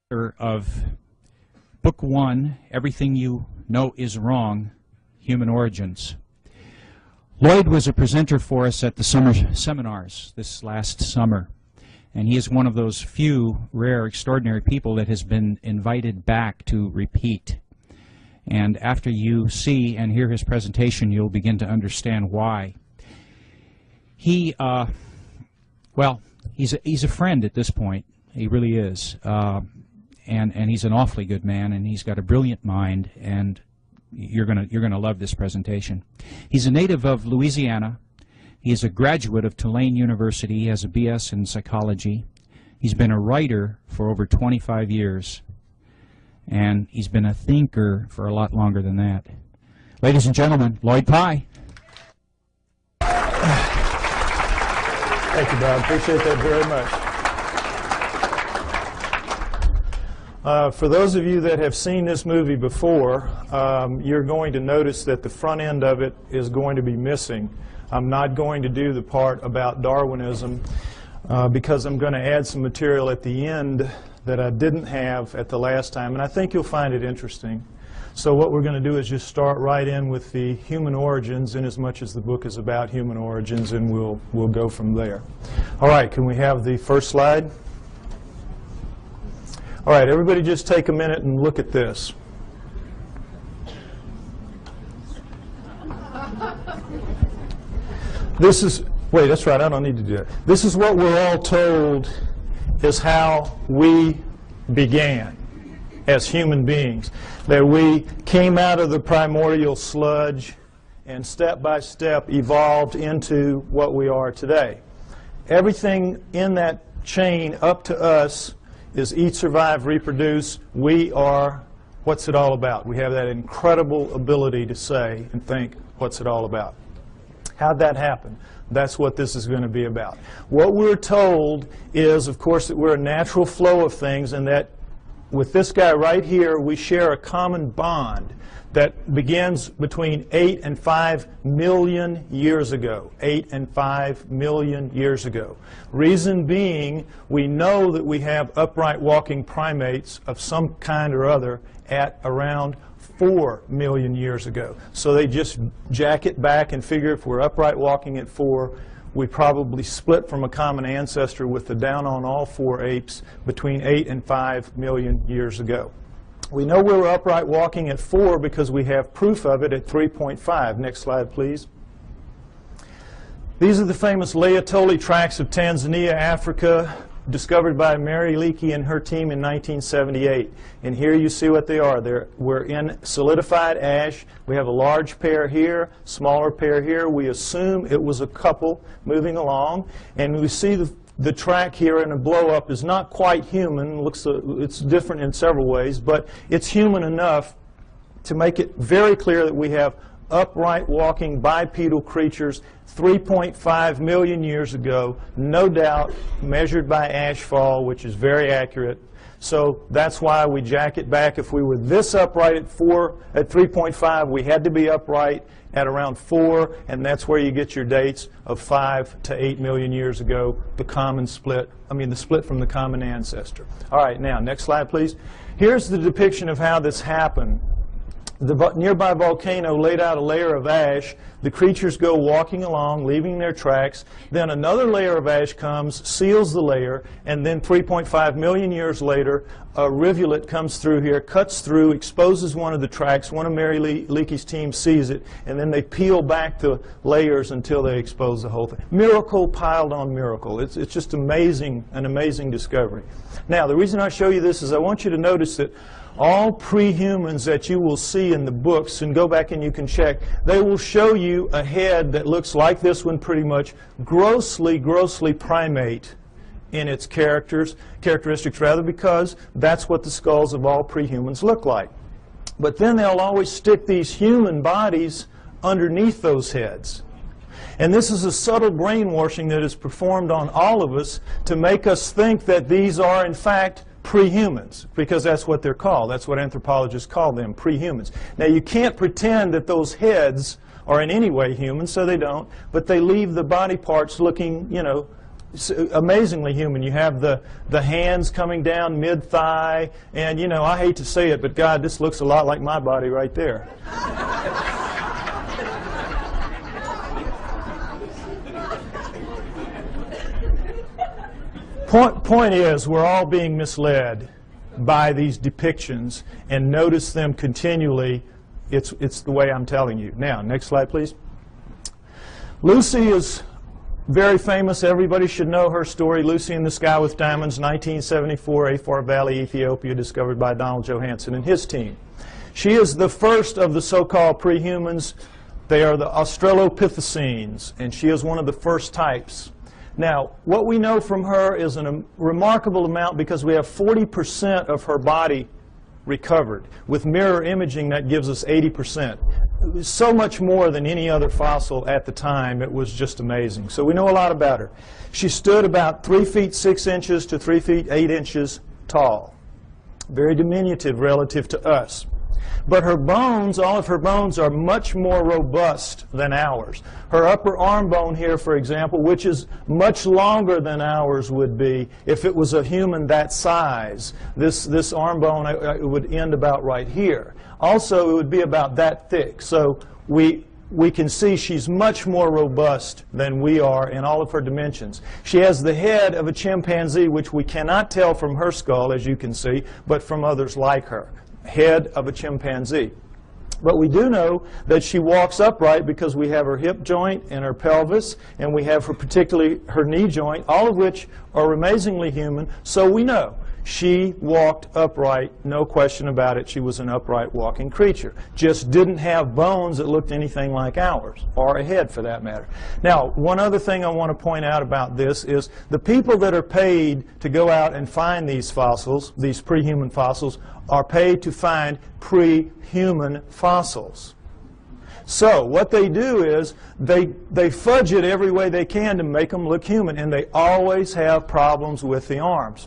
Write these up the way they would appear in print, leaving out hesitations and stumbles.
Of Book 1, Everything You Know Is Wrong, Human Origins. Lloyd was a presenter for us at the summer seminars this last summer, and he is one of those few rare, extraordinary people that has been invited back to repeat. And after you see and hear his presentation, you'll begin to understand why. He's a friend at this point. He really is. And he's an awfully good man, and he's got a brilliant mind, and you're gonna love this presentation. He's a native of Louisiana. He is a graduate of Tulane University. He has a BS in psychology. He's been a writer for over 25 years, and he's been a thinker for a lot longer than that. Ladies and gentlemen, Lloyd Pye. Thank you, Bob. Appreciate that very much. For those of you that have seen this movie before, you're going to notice that the front end of it is going to be missing. I'm not going to do the part about Darwinism because I'm going to add some material at the end that I didn't have at the last time, and I think you'll find it interesting. So what we're going to do is just start right in with the human origins, in as much as the book is about human origins, and we'll go from there. All right, can we have the first slide? All right, everybody just take a minute and look at this. Wait, that's right, I don't need to do it. This is what we're all told is how we began as human beings. That we came out of the primordial sludge and step by step evolved into what we are today. Everything in that chain up to us is eat, survive, reproduce. We are, what's it all about? We have that incredible ability to say and think, what's it all about? How'd that happen? That's what this is going to be about. What we're told is, of course, that we're a natural flow of things, and that with this guy right here, we share a common bond that begins between 8 and 5 million years ago. 8 and 5 million years ago. Reason being, we know that we have upright walking primates of some kind or other at around 4 million years ago. So they just jack it back and figure if we're upright walking at 4, we probably split from a common ancestor with the down on all 4 apes between 8 and 5 million years ago. We know we were upright walking at 4 because we have proof of it at 3.5. Next slide, please. These are the famous Laetoli tracts of Tanzania, Africa, discovered by Mary Leakey and her team in 1978. And here you see what they are. We're in solidified ash. We have a large pair here, smaller pair here. We assume it was a couple moving along. And we see the track here in a blow-up is not quite human. It's different in several ways, but it's human enough to make it very clear that we have upright walking bipedal creatures 3.5 million years ago, no doubt, measured by ashfall, which is very accurate. So that's why we jack it back. If we were this upright at 3.5, we had to be upright at around 4, and that's where you get your dates of 5 to 8 million years ago, the split from the common ancestor. All right, now, next slide, please. Here's the depiction of how this happened. The nearby volcano laid out a layer of ash. The creatures go walking along, leaving their tracks. Then another layer of ash comes, seals the layer, and then 3.5 million years later, a rivulet comes through here, cuts through, exposes one of the tracks. One of Mary Leakey's team sees it, and then they peel back the layers until they expose the whole thing. Miracle piled on miracle. It's just amazing, an amazing discovery. Now, the reason I show you this is I want you to notice that all pre-humans that you will see in the books, and go back and you can check, they will show you a head that looks like this one pretty much, grossly primate in its characteristics rather, because that's what the skulls of all pre-humans look like. But then they'll always stick these human bodies underneath those heads. And this is a subtle brainwashing that is performed on all of us to make us think that these are, in fact, pre-humans, because that's what they're called. That's what anthropologists call them, pre-humans. Now, you can't pretend that those heads are in any way human, so they don't, but they leave the body parts looking, amazingly human. You have the hands coming down mid-thigh, and you know, I hate to say it, but God, this looks a lot like my body right there. Point is, we're all being misled by these depictions, and notice them continually. It's the way I'm telling you. Now, next slide, please. Lucy is very famous. Everybody should know her story. Lucy in the Sky with Diamonds, 1974, Afar Valley, Ethiopia, discovered by Donald Johanson and his team. She is the first of the so-called pre-humans. They are the Australopithecines, and she is one of the first types. Now, what we know from her is a remarkable amount, because we have 40% of her body recovered. With mirror imaging, that gives us 80%. So much more than any other fossil at the time. It was just amazing. So we know a lot about her. She stood about 3 feet 6 inches to 3 feet 8 inches tall. Very diminutive relative to us. But her bones, all of her bones, are much more robust than ours. Her upper arm bone here, for example, which is much longer than ours would be if it was a human that size. This arm bone it would end about right here. Also, it would be about that thick. So we can see she's much more robust than we are in all of her dimensions. She has the head of a chimpanzee, which we cannot tell from her skull, as you can see, but from others like her. Head of a chimpanzee. But we do know that she walks upright because we have her hip joint and her pelvis, and we have her, particularly her knee joint, all of which are amazingly human. So we know she walked upright, no question about it. She was an upright walking creature. Just didn't have bones that looked anything like ours, or a head for that matter. Now, one other thing I want to point out about this is the people that are paid to go out and find these fossils, these pre-human fossils, are paid to find pre-human fossils. So what they do is they fudge it every way they can to make them look human, and they always have problems with the arms.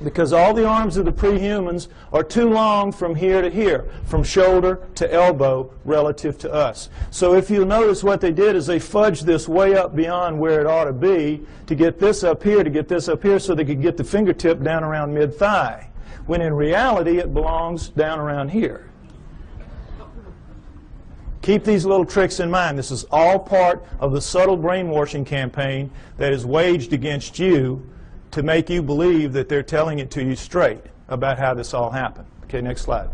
Because all the arms of the pre-humans are too long from here to here, from shoulder to elbow relative to us. So if you'll notice, what they did is they fudged this way up beyond where it ought to be to get this up here, to get this up here, so they could get the fingertip down around mid-thigh, when in reality it belongs down around here. Keep these little tricks in mind. This is all part of the subtle brainwashing campaign that is waged against you to make you believe that they're telling it to you straight about how this all happened. Okay, next slide.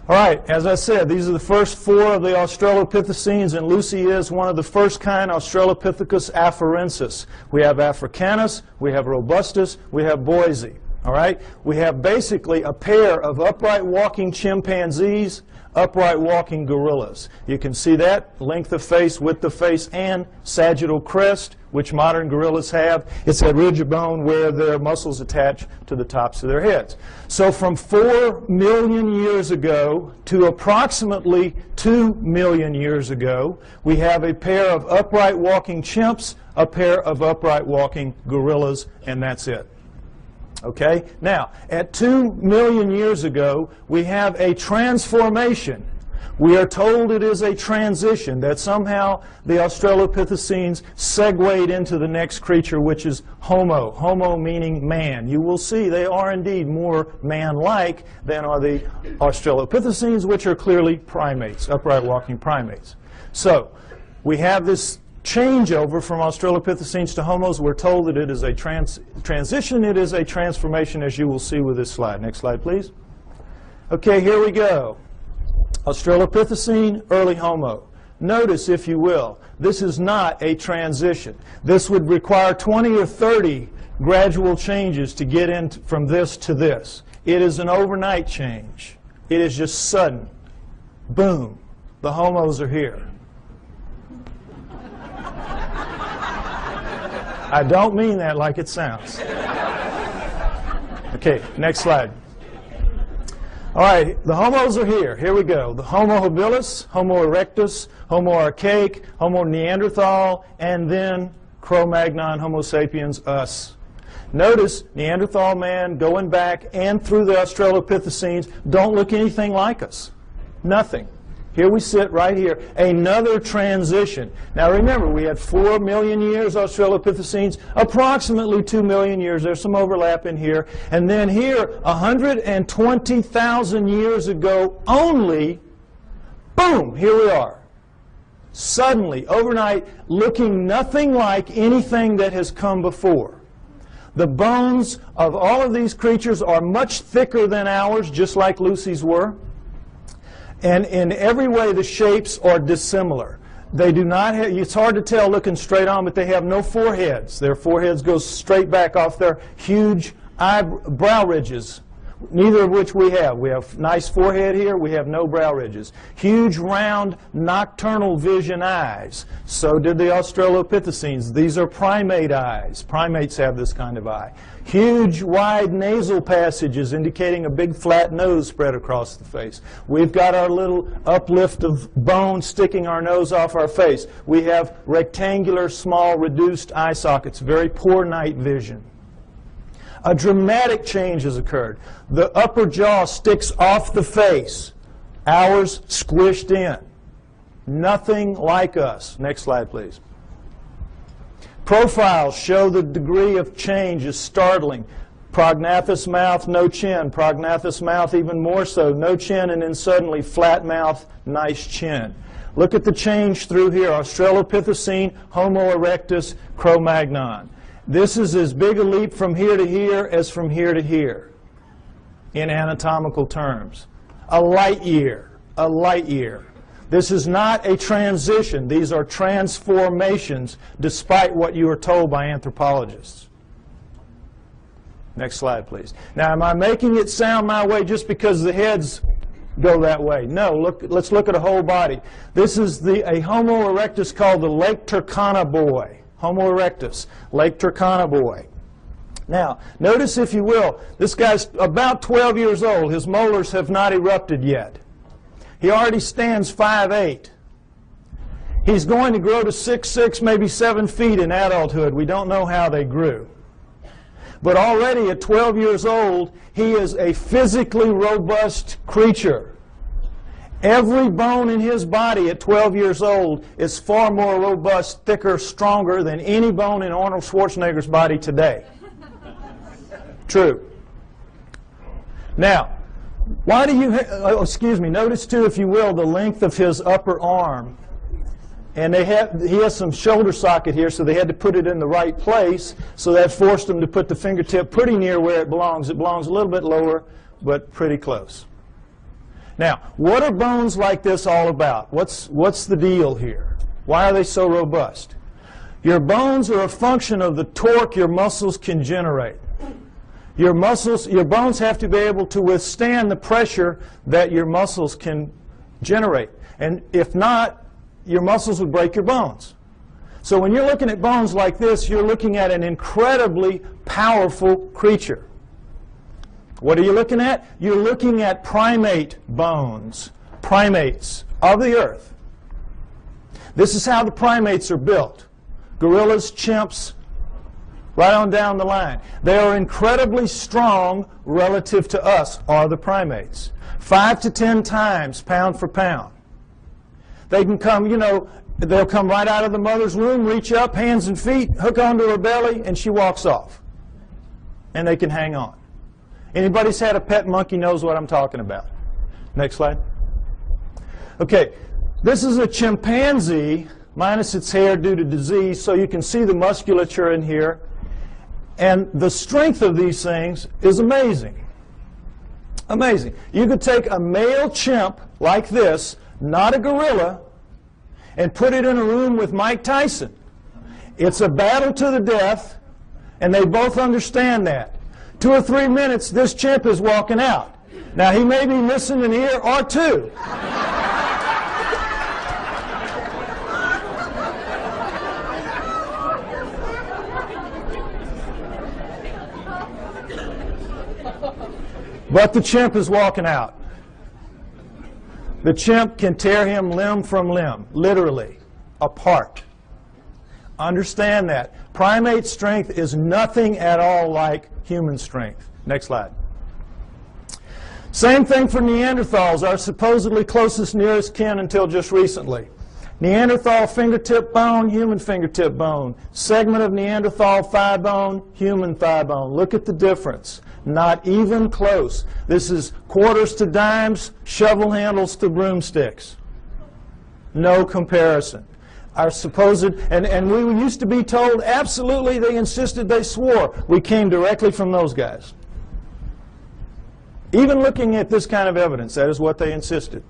All right, as I said, these are the first 4 of the Australopithecines, and Lucy is one of the first kind, Australopithecus afarensis. We have Africanus, we have Robustus, we have Boise. All right, we have basically a pair of upright walking chimpanzees, upright walking gorillas. You can see that, length of face, width of face, and sagittal crest, which modern gorillas have. It's that ridge of bone where their muscles attach to the tops of their heads. So from 4 million years ago to approximately 2 million years ago, we have a pair of upright walking chimps, a pair of upright walking gorillas, and that's it. Okay? Now, at 2 million years ago, we have a transformation. We are told it is a transition, that somehow the Australopithecines segued into the next creature, which is Homo. Homo meaning man. You will see they are indeed more man-like than are the Australopithecines, which are clearly primates, upright walking primates. So, we have this changeover from Australopithecines to Homos. We're told that it is a transition, it is a transformation, as you will see with this slide. Next slide, please. Okay, here we go. Australopithecine, early Homo. Notice, if you will, this is not a transition. This would require 20 or 30 gradual changes to get in from this to this. It is an overnight change. It is just sudden. Boom. The Homos are here. I don't mean that like it sounds. Okay, next slide. All right, the Homos are here. Here we go. The Homo habilis, Homo erectus, Homo archaic, Homo neanderthal, and then Cro-Magnon, Homo sapiens, us. Notice Neanderthal man going back and through the Australopithecines don't look anything like us. Nothing. Here we sit right here, another transition. Now remember, we had 4 million years Australopithecines, approximately 2 million years. There's some overlap in here. And then here, 120,000 years ago only, boom, here we are. Suddenly, overnight, looking nothing like anything that has come before. The bones of all of these creatures are much thicker than ours, just like Lucy's were. And in every way, the shapes are dissimilar. They do not have, it's hard to tell looking straight on, but they have no foreheads. Their foreheads go straight back off their huge brow ridges, neither of which we have. We have nice forehead here. We have no brow ridges. Huge, round, nocturnal vision eyes. So did the Australopithecines. These are primate eyes. Primates have this kind of eye. Huge, wide nasal passages indicating a big flat nose spread across the face. We've got our little uplift of bone sticking our nose off our face. We have rectangular, small, reduced eye sockets, very poor night vision. A dramatic change has occurred. The upper jaw sticks off the face. Ours squished in. Nothing like us. Next slide, please. Profiles show the degree of change is startling. Prognathous mouth, no chin. Prognathous mouth even more so. No chin, and then suddenly flat mouth, nice chin. Look at the change through here. Australopithecine, Homo erectus, Cro-Magnon. This is as big a leap from here to here as from here to here in anatomical terms. A light year. A light year. This is not a transition. These are transformations, despite what you are told by anthropologists. Next slide, please. Now, am I making it sound my way just because the heads go that way? No. Let's look at a whole body. This is a Homo erectus called the Lake Turkana boy. Homo erectus, Lake Turkana boy. Now, notice, if you will, this guy's about 12 years old. His molars have not erupted yet. He already stands 5'8". He's going to grow to 6'6", maybe 7 feet in adulthood. We don't know how they grew. But already at 12 years old, he is a physically robust creature. Every bone in his body at 12 years old is far more robust, thicker, stronger than any bone in Arnold Schwarzenegger's body today. True. Now, why do you, notice too, if you will, the length of his upper arm. And he has some shoulder socket here, so they had to put it in the right place, so that forced them to put the fingertip pretty near where it belongs. It belongs a little bit lower, but pretty close. Now, what are bones like this all about? What's the deal here? Why are they so robust? Your bones are a function of the torque your muscles can generate. Your bones have to be able to withstand the pressure that your muscles can generate. And if not, your muscles would break your bones. So when you're looking at bones like this, you're looking at an incredibly powerful creature. What are you looking at? You're looking at primate bones, primates of the earth. This is how the primates are built. Gorillas, chimps, right on down the line. They are incredibly strong relative to us, are the primates. 5 to 10 times pound for pound. They can come, they'll come right out of the mother's womb, reach up, hands and feet, hook onto her belly, and she walks off. And they can hang on. Anybody's had a pet monkey knows what I'm talking about. Next slide. Okay, this is a chimpanzee minus its hair due to disease, so you can see the musculature in here. And the strength of these things is amazing. Amazing. You could take a male chimp like this, not a gorilla, and put it in a room with Mike Tyson. It's a battle to the death, and they both understand that. 2 or 3 minutes, this chimp is walking out. Now, he may be missing an ear or two. But the chimp is walking out. The chimp can tear him limb from limb, literally, apart. Understand that. Primate strength is nothing at all like human strength. Next slide. Same thing for Neanderthals, our supposedly closest nearest kin until just recently. Neanderthal fingertip bone, human fingertip bone. Segment of Neanderthal thigh bone, human thigh bone. Look at the difference. Not even close. This is quarters to dimes, shovel handles to broomsticks. No comparison. Our supposed, and we used to be told absolutely, they insisted, they swore. We came directly from those guys. Even looking at this kind of evidence, that is what they insisted.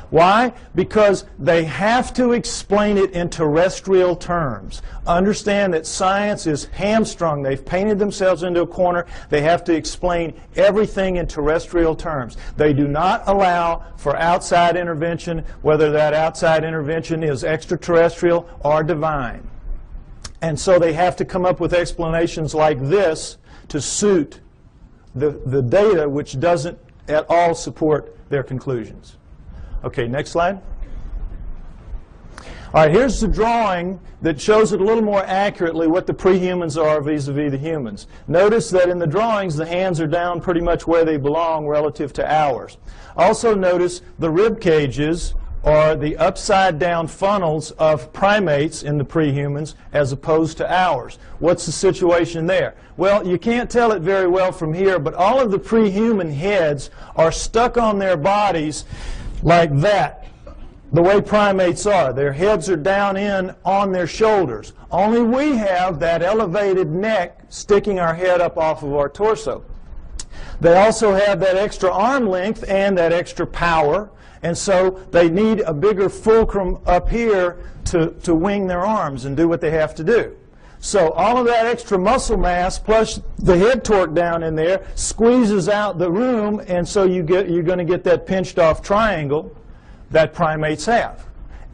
Why? Because they have to explain it in terrestrial terms. Understand that science is hamstrung. They've painted themselves into a corner. They have to explain everything in terrestrial terms. They do not allow for outside intervention, whether that outside intervention is extraterrestrial or divine. And so they have to come up with explanations like this to suit the data, which doesn't at all support their conclusions. Okay, next slide. All right, here's the drawing that shows it a little more accurately what the prehumans are vis-a-vis the humans. Notice that in the drawings the hands are down pretty much where they belong relative to ours. Also notice the rib cages are the upside down funnels of primates in the prehumans as opposed to ours. What's the situation there? Well, you can't tell it very well from here, but all of the prehuman heads are stuck on their bodies like that, the way primates are. Their heads are down in on their shoulders. Only we have that elevated neck sticking our head up off of our torso. They also have that extra arm length and that extra power, and so they need a bigger fulcrum up here to wing their arms and do what they have to do. So all of that extra muscle mass plus the head torque down in there squeezes out the room, and so you're going to get that pinched off triangle that primates have.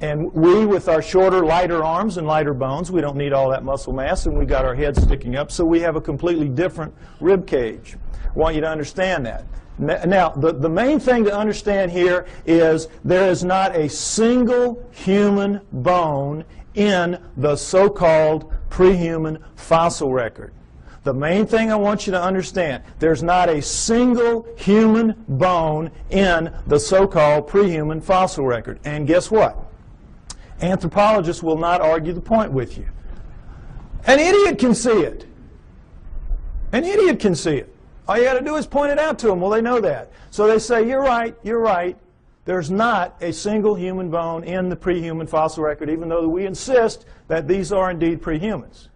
And we, with our shorter, lighter arms and lighter bones, we don't need all that muscle mass, and we got our heads sticking up, so we have a completely different rib cage. I want you to understand that. Now, the main thing to understand here is there is not a single human bone in the so-called prehuman fossil record. The main thing I want you to understand, there's not a single human bone in the so-called prehuman fossil record. And guess what? Anthropologists will not argue the point with you. An idiot can see it. An idiot can see it. All you got to do is point it out to them. Well, they know that. So they say, you're right, you're right. There's not a single human bone in the prehuman fossil record, even though we insist that these are indeed prehumans.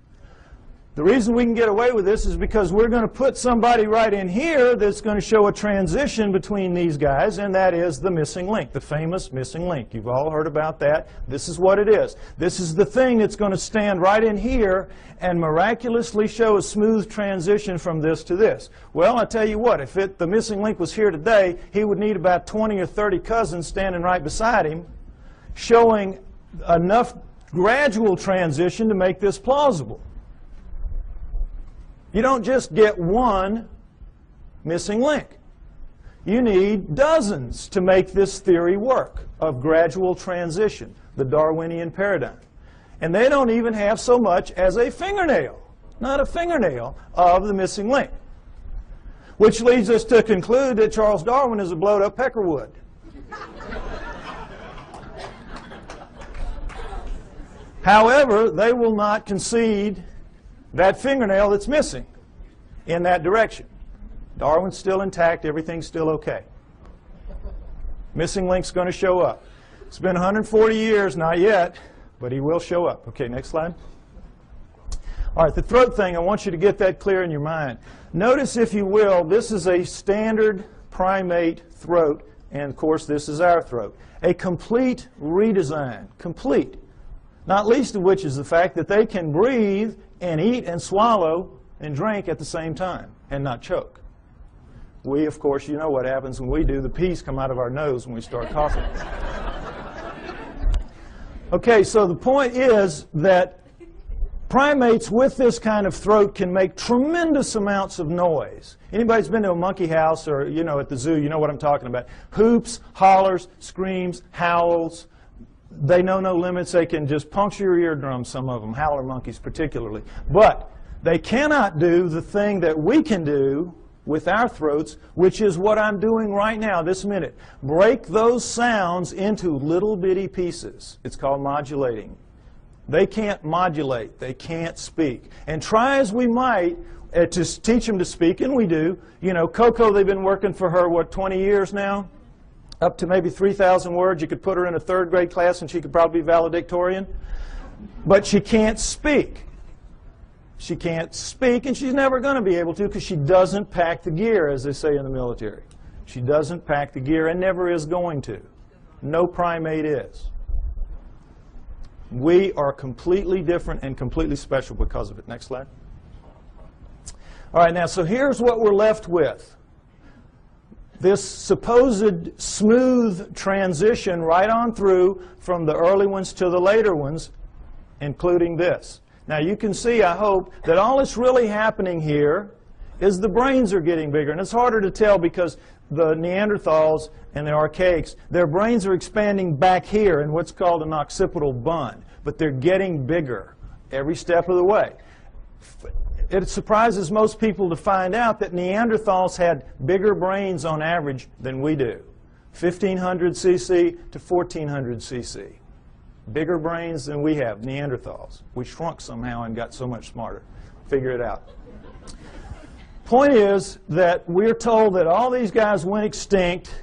The reason we can get away with this is because we're going to put somebody right in here that's going to show a transition between these guys, and that is the missing link, the famous missing link. You've all heard about that. This is what it is. This is the thing that's going to stand right in here and miraculously show a smooth transition from this to this. Well, I tell you what, if the missing link was here today, he would need about 20 or 30 cousins standing right beside him, showing enough gradual transition to make this plausible. You don't just get one missing link. You need dozens to make this theory work of gradual transition, the Darwinian paradigm. And they don't even have so much as a fingernail, not a fingernail, of the missing link. Which leads us to conclude that Charles Darwin is a blowed-up peckerwood. However, they will not concede that fingernail that's missing in that direction. Darwin's still intact, everything's still okay. Missing link's going to show up. It's been 140 years, not yet, but he will show up. Okay, next slide. All right, the throat thing, I want you to get that clear in your mind. Notice, if you will, this is a standard primate throat, and of course this is our throat. A complete redesign, complete. Not least of which is the fact that they can breathe and eat and swallow and drink at the same time and not choke. We, of course, you know what happens when we do. The peas come out of our nose when we start coughing. Okay, so the point is that primates with this kind of throat can make tremendous amounts of noise. Anybody's been to a monkey house or, you know, at the zoo, you know what I'm talking about. Hoops, hollers, screams, howls. They know no limits. They can just puncture your eardrums, some of them, howler monkeys particularly. But they cannot do the thing that we can do with our throats, which is what I'm doing right now, this minute. Break those sounds into little bitty pieces. It's called modulating. They can't modulate. They can't speak. And try as we might to teach them to speak, and we do. You know, Coco, they've been working for her, what, 20 years now? Up to maybe 3,000 words. You could put her in a third grade class and she could probably be valedictorian. But she can't speak. She can't speak, and she's never going to be able to because she doesn't pack the gear, as they say in the military. She doesn't pack the gear and never is going to. No primate is. We are completely different and completely special because of it. Next slide. All right, now, so here's what we're left with. This supposed smooth transition right on through from the early ones to the later ones, including this. Now, you can see, I hope, that all that's really happening here is the brains are getting bigger. And it's harder to tell because the Neanderthals and the Archaics, their brains are expanding back here in what's called an occipital bun. But they're getting bigger every step of the way. It surprises most people to find out that Neanderthals had bigger brains on average than we do. 1,500 cc to 1,400 cc. Bigger brains than we have, Neanderthals. We shrunk somehow and got so much smarter. Figure it out. Point is that we're told that all these guys went extinct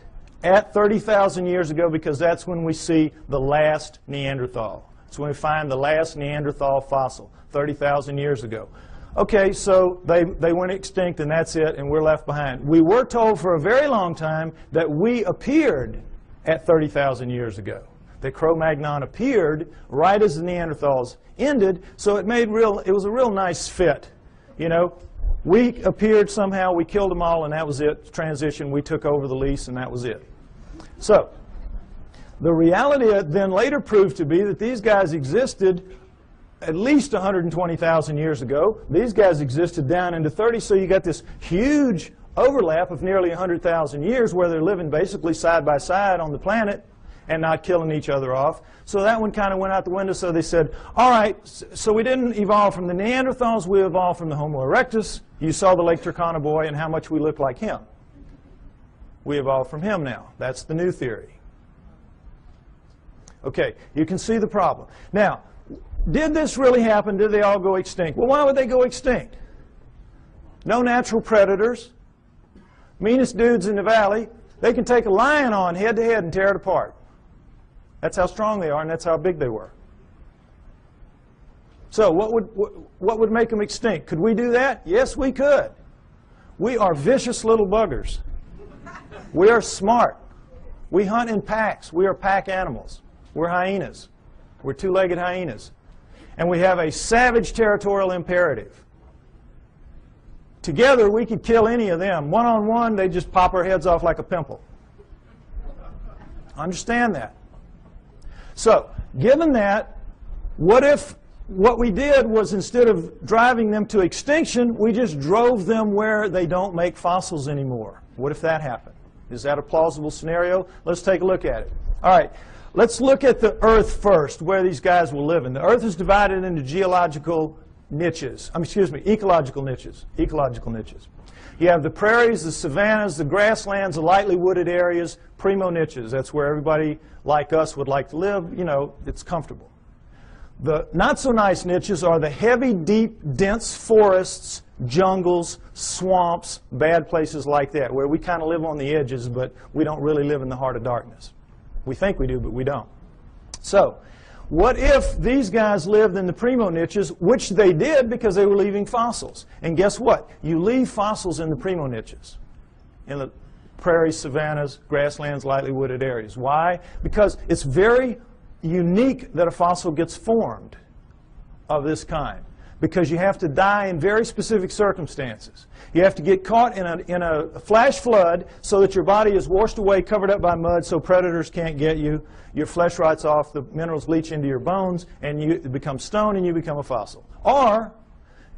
at 30,000 years ago because that's when we see the last Neanderthal. It's when we find the last Neanderthal fossil, 30,000 years ago. Okay, so they went extinct and that's it, and we're left behind. We were told for a very long time that we appeared at 30,000 years ago. The Cro-Magnon appeared right as the Neanderthals ended, so it was a real nice fit. You know, we appeared somehow, we killed them all, and that was it. Transition, we took over the lease, and that was it. So, the reality then later proved to be that these guys existed at least 120,000 years ago. These guys existed down into 30, so you got this huge overlap of nearly 100,000 years where they're living basically side by side on the planet and not killing each other off. So that one kind of went out the window, so they said, all right, so we didn't evolve from the Neanderthals, we evolved from the Homo erectus. You saw the Lake Turkana boy and how much we look like him. We evolved from him now. That's the new theory. Okay, you can see the problem. Now, did this really happen? Did they all go extinct? Well, why would they go extinct? No natural predators. Meanest dudes in the valley. They can take a lion on head to head and tear it apart. That's how strong they are, and that's how big they were. So what would make them extinct? Could we do that? Yes, we could. We are vicious little buggers. We are smart. We hunt in packs. We are pack animals. We're hyenas. We're two-legged hyenas. And we have a savage territorial imperative. Together, we could kill any of them. One-on-one, they just pop our heads off like a pimple. Understand that. So, given that, what if what we did was instead of driving them to extinction, we just drove them where they don't make fossils anymore? What if that happened? Is that a plausible scenario? Let's take a look at it. All right. Let's look at the Earth first, where these guys will live in. The Earth is divided into geological niches. Ecological niches. Ecological niches. You have the prairies, the savannas, the grasslands, the lightly wooded areas, primo niches. That's where everybody like us would like to live. You know, it's comfortable. The not-so-nice niches are the heavy, deep, dense forests, jungles, swamps, bad places like that, where we kind of live on the edges, but we don't really live in the heart of darkness. We think we do, but we don't. So, what if these guys lived in the primo niches, which they did because they were leaving fossils? And guess what? You leave fossils in the primo niches, in the prairies, savannas, grasslands, lightly wooded areas. Why? Because it's very unique that a fossil gets formed of this kind, because you have to die in very specific circumstances. You have to get caught in a flash flood so that your body is washed away, covered up by mud, so predators can't get you. Your flesh rots off, the minerals leach into your bones, and you become stone and you become a fossil. Or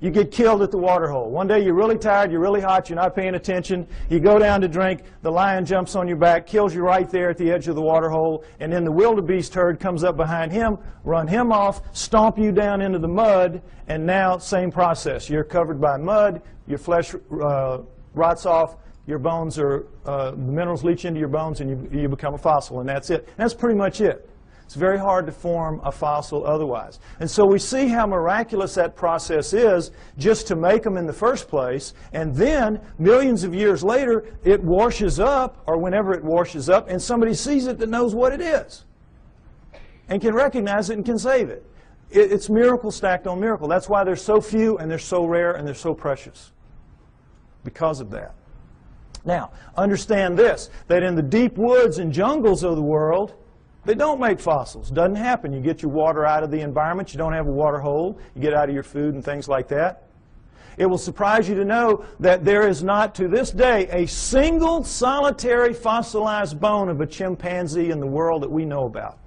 you get killed at the water hole. One day you're really tired, you're really hot, you're not paying attention, you go down to drink, the lion jumps on your back, kills you right there at the edge of the water hole, and then the wildebeest herd comes up behind him, run him off, stomp you down into the mud, and now same process. You're covered by mud, your flesh rots off, your bones are, the minerals leach into your bones, and you become a fossil, and that's it. And that's pretty much it. It's very hard to form a fossil otherwise. And so we see how miraculous that process is just to make them in the first place, and then millions of years later it washes up, or whenever it washes up, and somebody sees it that knows what it is and can recognize it and can save it. It's miracle stacked on miracle. That's why they're so few and they're so rare and they're so precious, because of that. Now, understand this, that in the deep woods and jungles of the world, they don't make fossils. Doesn't happen. You get your water out of the environment. You don't have a water hole. You get out of your food and things like that. It will surprise you to know that there is not, to this day, a single solitary fossilized bone of a chimpanzee in the world that we know about.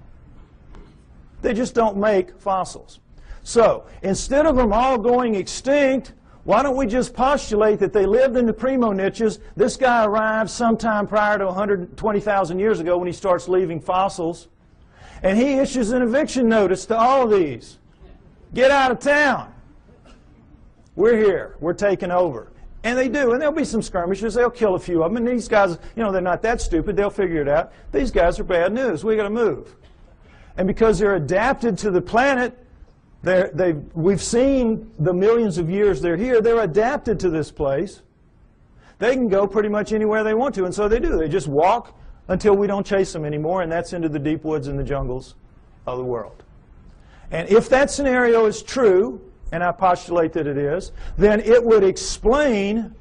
They just don't make fossils. So, instead of them all going extinct, why don't we just postulate that they lived in the primo niches? This guy arrived sometime prior to 120,000 years ago when he starts leaving fossils. And he issues an eviction notice to all of these. Get out of town. We're here. We're taking over. And they do. And there'll be some skirmishes. They'll kill a few of them. And these guys, you know, they're not that stupid. They'll figure it out. These guys are bad news. We got to move. And because they're adapted to the planet, we've seen the millions of years they're here. They're adapted to this place. They can go pretty much anywhere they want to, and so they do. They just walk until we don't chase them anymore, and that's into the deep woods and the jungles of the world. And if that scenario is true, and I postulate that it is, then it would explain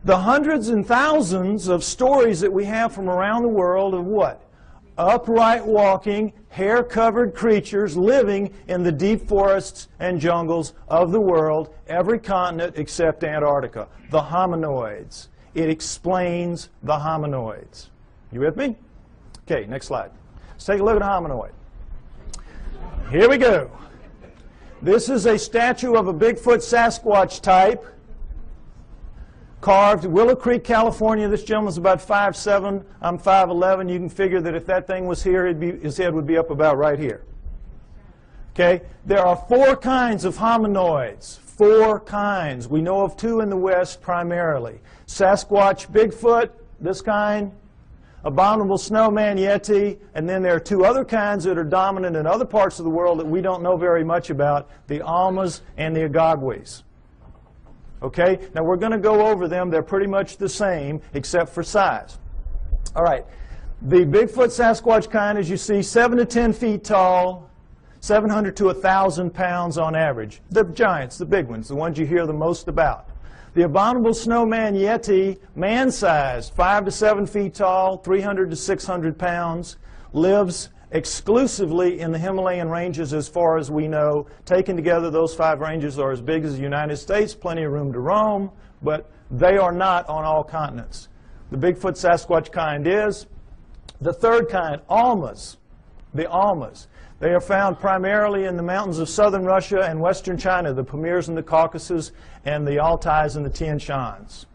the hundreds and thousands of stories that we have from around the world of what? Upright walking, hair-covered creatures living in the deep forests and jungles of the world, every continent except Antarctica. The hominoids. It explains the hominoids. You with me? Okay, next slide. Let's take a look at a hominoid. Here we go. This is a statue of a Bigfoot Sasquatch type, carved Willow Creek, California. This gentleman's about 5'7". I'm 5'11". You can figure that if that thing was here, his head would be up about right here. Okay? There are 4 kinds of hominoids. 4 kinds. We know of 2 in the West primarily. Sasquatch Bigfoot, this kind. Abominable snowman Yeti. And then there are 2 other kinds that are dominant in other parts of the world that we don't know very much about. The Almas and the Agagwis. Okay, now we're going to go over them. They're pretty much the same, except for size. All right, the Bigfoot Sasquatch kind, as you see, 7 to 10 feet tall, 700 to 1,000 pounds on average. The giants, the big ones, the ones you hear the most about. The Abominable Snowman Yeti, man-sized, 5 to 7 feet tall, 300 to 600 pounds, lives exclusively in the Himalayan ranges as far as we know. Taken together, those 5 ranges are as big as the United States, plenty of room to roam, but they are not on all continents. The Bigfoot Sasquatch kind is. The third kind, Almas. The Almas. They are found primarily in the mountains of southern Russia and western China, the Pamirs and the Caucasus, and the Altais and the Tian Shans.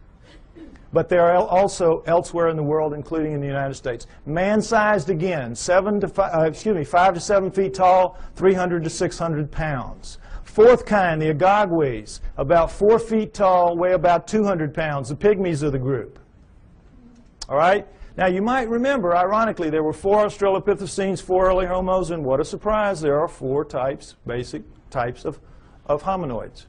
But they are also elsewhere in the world, including in the United States. Man-sized again, 5 to 7 feet tall, 300 to 600 pounds. Fourth kind, the Agagwis, about 4 feet tall, weigh about 200 pounds, the pygmies of the group. All right? Now, you might remember, ironically, there were 4 Australopithecines, 4 early Homos, and what a surprise, there are 4 types, basic types of hominoids.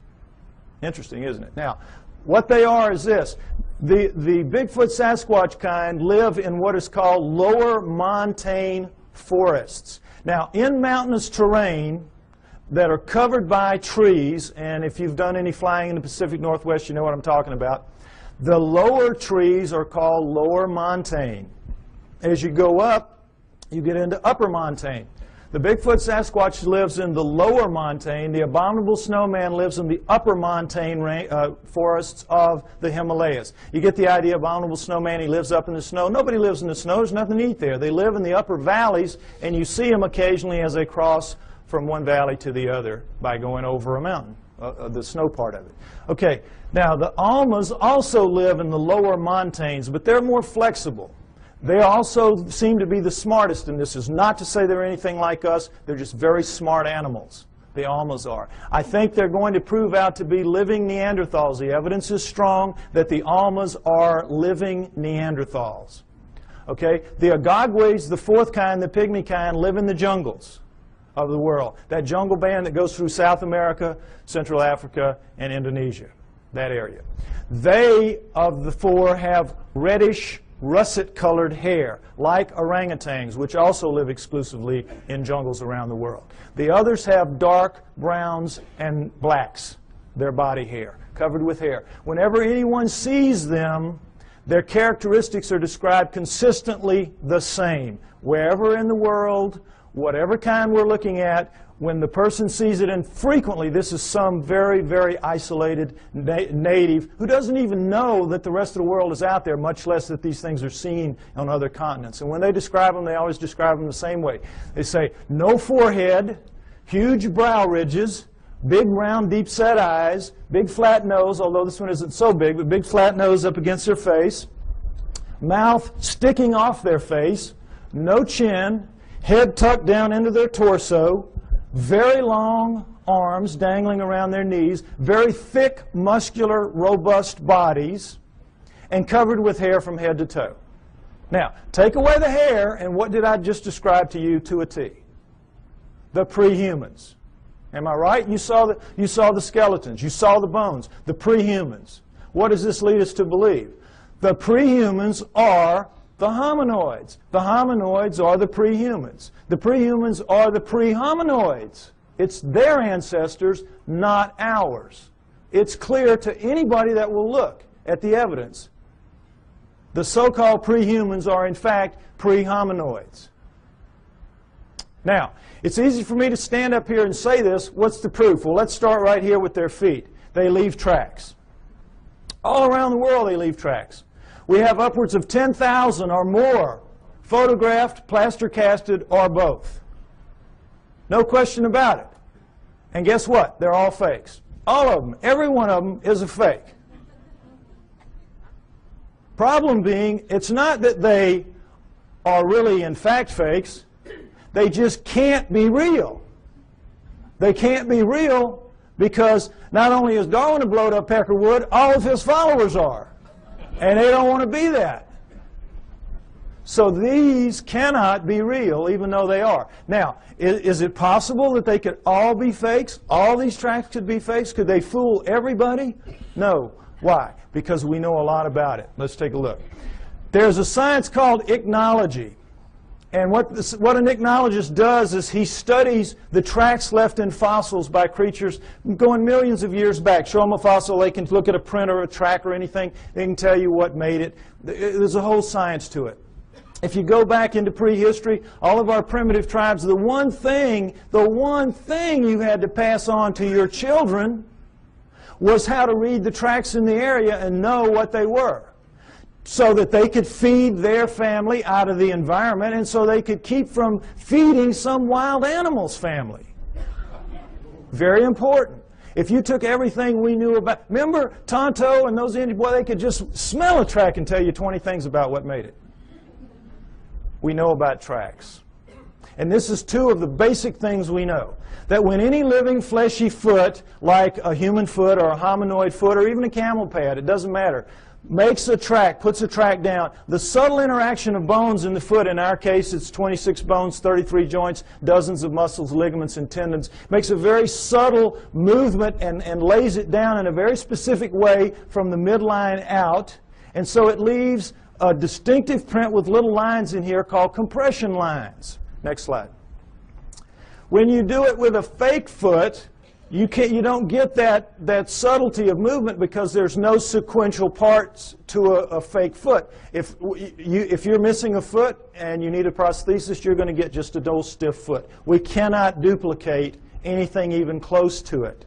Interesting, isn't it? Now, what they are is this. The Bigfoot Sasquatch kind live in what is called lower montane forests. Now, in mountainous terrain that are covered by trees, and if you've done any flying in the Pacific Northwest, you know what I'm talking about, the lower trees are called lower montane. As you go up, you get into upper montane. The Bigfoot Sasquatch lives in the lower montane. The Abominable Snowman lives in the upper montane forests of the Himalayas. You get the idea, Abominable Snowman, he lives up in the snow. Nobody lives in the snow. There's nothing to eat there. They live in the upper valleys, and you see them occasionally as they cross from one valley to the other by going over a mountain, the snow part of it. Okay, now the Almas also live in the lower montanes, but they're more flexible. They also seem to be the smartest, and this is not to say they're anything like us. They're just very smart animals. The Almas are. I think they're going to prove out to be living Neanderthals. The evidence is strong that the Almas are living Neanderthals. Okay? The Agogwes, the fourth kind, the pygmy kind, live in the jungles of the world. That jungle band that goes through South America, Central Africa, and Indonesia. That area. They, of the four, have reddish, russet-colored hair, like orangutans, which also live exclusively in jungles around the world. The others have dark browns and blacks, their body hair, covered with hair. Whenever anyone sees them, their characteristics are described consistently the same. Wherever in the world, whatever kind we're looking at, when the person sees it, and frequently this is some very, very isolated native who doesn't even know that the rest of the world is out there, much less that these things are seen on other continents. And when they describe them, they always describe them the same way. They say, no forehead, huge brow ridges, big round deep set eyes, big flat nose, although this one isn't so big, but big flat nose up against their face, mouth sticking off their face, no chin, head tucked down into their torso, very long arms dangling around their knees, very thick, muscular, robust bodies, and covered with hair from head to toe. Now, take away the hair, and what did I just describe to you to a T? The pre-humans. Am I right? You saw the skeletons. You saw the bones. The pre-humans. What does this lead us to believe? The pre-humans are the hominoids. The hominoids are the pre-humans. The pre-humans are the pre-hominoids. It's their ancestors, not ours. It's clear to anybody that will look at the evidence. The so-called pre-humans are, in fact, pre-hominoids. Now, it's easy for me to stand up here and say this. What's the proof? Well, let's start right here with their feet. They leave tracks. All around the world, they leave tracks. We have upwards of 10,000 or more photographed, plaster casted, or both. No question about it. And guess what? They're all fakes. All of them. Every one of them is a fake. Problem being, it's not that they are really in fact fakes. They just can't be real. They can't be real because not only is Darwin a blowed-up peckerwood, all of his followers are. And they don't want to be that. So these cannot be real, even though they are. Now, is it possible that they could all be fakes? All these tracks could be fakes? Could they fool everybody? No. Why? Because we know a lot about it. Let's take a look. There's a science called ichnology. And what an ichnologist does is he studies the tracks left in fossils by creatures going millions of years back. Show them a fossil, they can look at a print or a track or anything. They can tell you what made it. There's a whole science to it. If you go back into prehistory, all of our primitive tribes, the one thing you had to pass on to your children was how to read the tracks in the area and know what they were, so that they could feed their family out of the environment and so they could keep from feeding some wild animal's family. Very important. If you took everything we knew about, remember Tonto and those Indians, boy, they could just smell a track and tell you 20 things about what made it. We know about tracks. And this is two of the basic things we know. That when any living fleshy foot, like a human foot or a hominoid foot or even a camel pad, it doesn't matter, makes a track, puts a track down, the subtle interaction of bones in the foot, in our case it's 26 bones, 33 joints, dozens of muscles, ligaments, and tendons, makes a very subtle movement and lays it down in a very specific way from the midline out. And so it leaves a distinctive print with little lines in here called compression lines. Next slide. When you do it with a fake foot, you don't get that subtlety of movement because there's no sequential parts to a fake foot. If you're missing a foot and you need a prosthesis, you're going to get just a dull stiff foot. We cannot duplicate anything even close to it.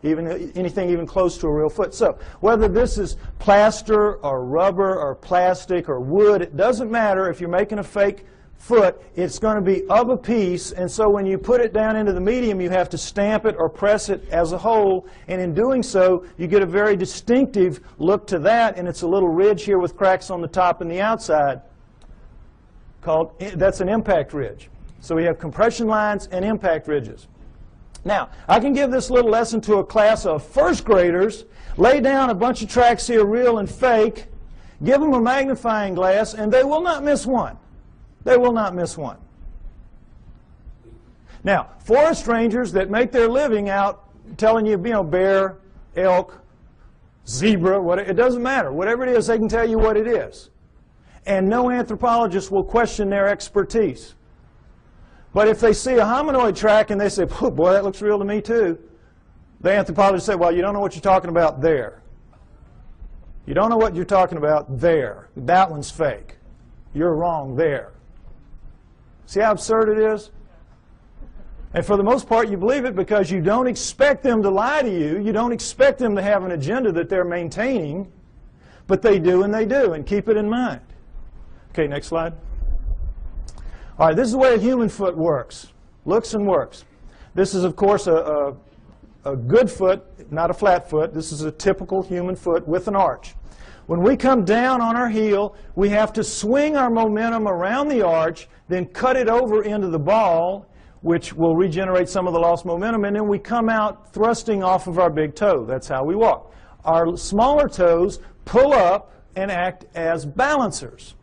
Anything even close to a real foot. So whether this is plaster or rubber or plastic or wood, it doesn't matter. If you're making a fake foot, it's going to be of a piece, and so when you put it down into the medium, you have to stamp it or press it as a whole, and in doing so, you get a very distinctive look to that, and it's a little ridge here with cracks on the top and the outside that's an impact ridge. So we have compression lines and impact ridges. Now, I can give this little lesson to a class of first graders, lay down a bunch of tracks here, real and fake, give them a magnifying glass, and they will not miss one. They will not miss one. Now, forest rangers that make their living out telling you, bear, elk, zebra, it doesn't matter. Whatever it is, they can tell you what it is. And no anthropologist will question their expertise. But if they see a hominoid track and they say, boy, that looks real to me too, the anthropologist say, well, you don't know what you're talking about there. You don't know what you're talking about there. That one's fake. You're wrong there. See how absurd it is? And for the most part, you believe it because you don't expect them to lie to you. You don't expect them to have an agenda that they're maintaining. But they do, and they do. And keep it in mind. Okay, next slide. All right, this is the way a human foot works. Looks and works. This is, of course, a good foot, not a flat foot. This is a typical human foot with an arch. When we come down on our heel, we have to swing our momentum around the arch, then cut it over into the ball, which will regenerate some of the lost momentum, and then we come out thrusting off of our big toe. That's how we walk. Our smaller toes pull up and act as balancers.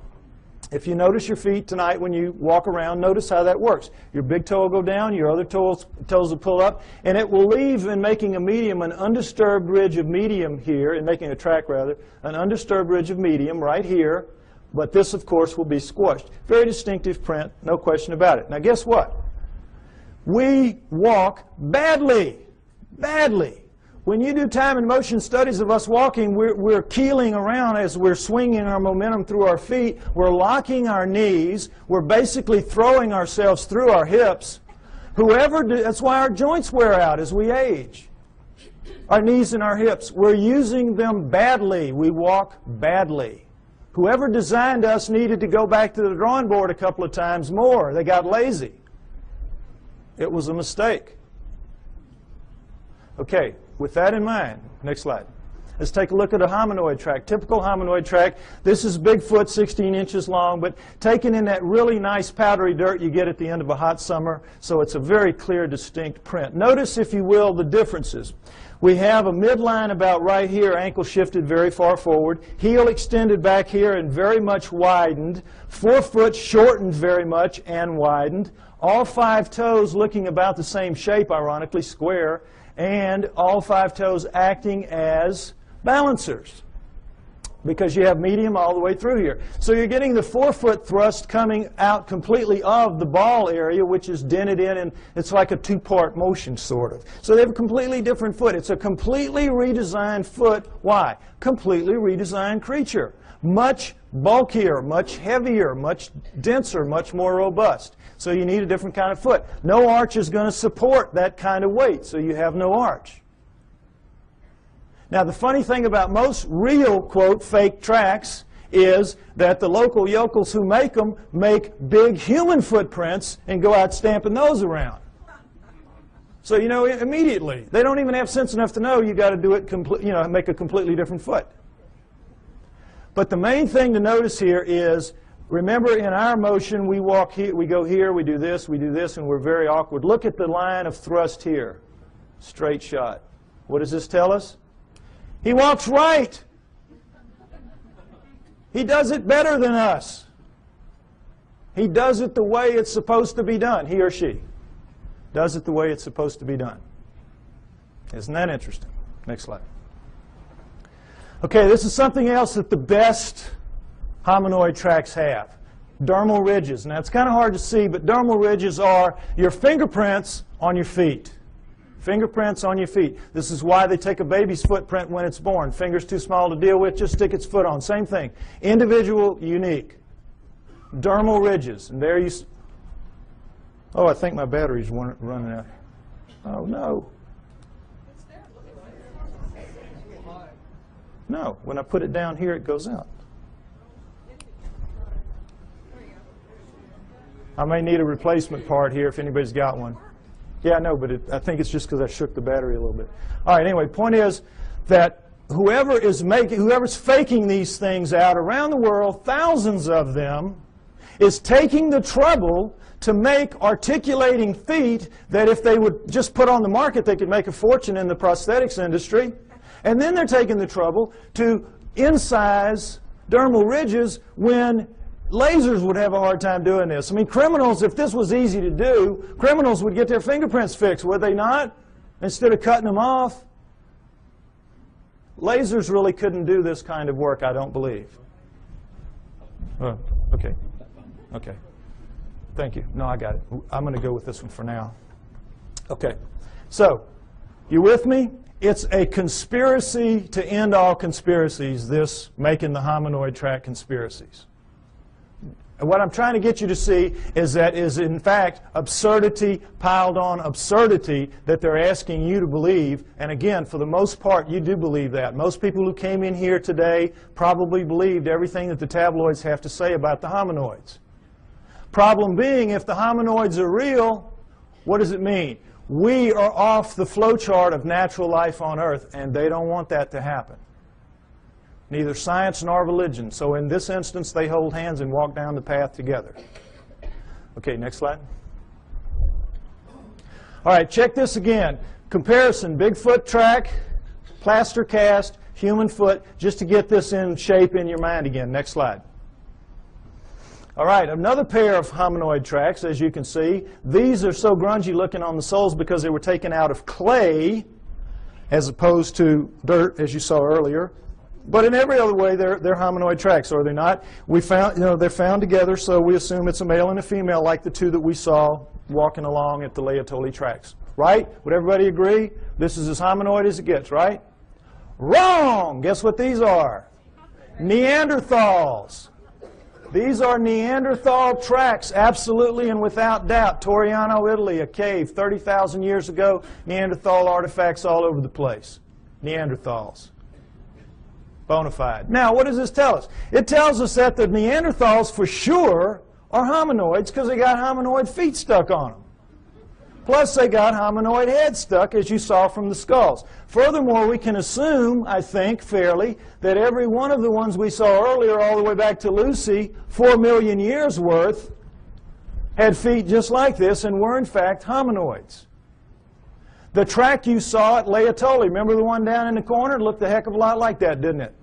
If you notice your feet tonight when you walk around, notice how that works. Your big toe will go down, your other toes will pull up, and it will leave in making a medium an undisturbed ridge of medium here, in making a track rather, an undisturbed ridge of medium right here, but this, of course, will be squashed. Very distinctive print, no question about it. Now guess what? We walk badly, badly. When you do time and motion studies of us walking, we're keeling around as we're swinging our momentum through our feet. We're locking our knees. We're basically throwing ourselves through our hips. That's why our joints wear out as we age. Our knees and our hips. We're using them badly. We walk badly. Whoever designed us needed to go back to the drawing board a couple of times more. They got lazy. It was a mistake. Okay. With that in mind, next slide. Let's take a look at a hominoid track, typical hominoid track. This is Bigfoot, 16 inches long, but taken in that really nice powdery dirt you get at the end of a hot summer, so it's a very clear, distinct print. Notice, if you will, the differences. We have a midline about right here, ankle shifted very far forward, heel extended back here and very much widened, forefoot shortened very much and widened, all 5 toes looking about the same shape, ironically, square, and all 5 toes acting as balancers because you have medium all the way through here. So you're getting the forefoot thrust coming out completely of the ball area, which is dented in, and it's like a 2-part motion, sort of. So they have a completely different foot. It's a completely redesigned foot. Why? Completely redesigned creature. Much bulkier, much heavier, much denser, much more robust. So you need a different kind of foot. No arch is going to support that kind of weight, so you have no arch. Now, the funny thing about most real, quote, fake tracks is that the local yokels who make them make big human footprints and go out stamping those around. So, you know, immediately, they don't even have sense enough to know you got to do it, make a completely different foot. But the main thing to notice here is, remember, in our motion, we walk here, we go here, we do this, and we're very awkward. Look at the line of thrust here. Straight shot. What does this tell us? He walks right. He does it better than us. He does it the way it's supposed to be done. He or she does it the way it's supposed to be done. Isn't that interesting? Next slide. Okay, this is something else that the best hominoid tracks have. Dermal ridges. Now, it's kind of hard to see, but dermal ridges are your fingerprints on your feet. Fingerprints on your feet. This is why they take a baby's footprint when it's born. Finger's too small to deal with, just stick its foot on. Same thing. Individual, unique. Dermal ridges. And there you... Oh, I think my battery's running out. Oh, no. No, when I put it down here, it goes out. I may need a replacement part here if anybody's got one. Yeah, I know, but I think it's just because I shook the battery a little bit. All right, anyway, point is that whoever's faking these things out around the world, thousands of them, is taking the trouble to make articulating feet that if they would just put on the market, they could make a fortune in the prosthetics industry. And then they're taking the trouble to incise dermal ridges when lasers would have a hard time doing this. I mean, criminals, if this was easy to do, criminals would get their fingerprints fixed, would they not? Instead of cutting them off. Lasers really couldn't do this kind of work, I don't believe. Oh, okay. Okay. Thank you. No, I got it. I'm going to go with this one for now. Okay. So, you with me? It's a conspiracy to end all conspiracies, this making the hominoid track conspiracies. And what I'm trying to get you to see is that is in fact absurdity piled on absurdity that they're asking you to believe. And again, for the most part, you do believe that. Most people who came in here today probably believed everything that the tabloids have to say about the hominoids. Problem being, if the hominoids are real, what does it mean? We are off the flowchart of natural life on Earth, and they don't want that to happen. Neither science nor religion. So in this instance, they hold hands and walk down the path together. Okay, next slide. All right, check this again. Comparison, Bigfoot track, plaster cast, human foot, just to get this in shape in your mind again. Next slide. All right, another pair of hominoid tracks, as you can see. These are so grungy looking on the soles because they were taken out of clay as opposed to dirt, as you saw earlier. But in every other way, they're hominoid tracks, are they not? We found, they're found together, so we assume it's a male and a female, like the two that we saw walking along at the Laetoli tracks. Right? Would everybody agree? This is as hominoid as it gets, right? Wrong! Guess what these are? Neanderthals. These are Neanderthal tracks, absolutely and without doubt. Toriano, Italy, a cave 30,000 years ago. Neanderthal artifacts all over the place. Neanderthals. Bona fide. Now, what does this tell us? It tells us that the Neanderthals, for sure, are hominoids because they got hominoid feet stuck on them. Plus, they got hominoid heads stuck, as you saw from the skulls. Furthermore, we can assume, I think, fairly, that every one of the ones we saw earlier, all the way back to Lucy, 4 million years worth, had feet just like this and were, in fact, hominoids. The track you saw at Laetoli, remember the one down in the corner? It looked a heck of a lot like that, didn't it?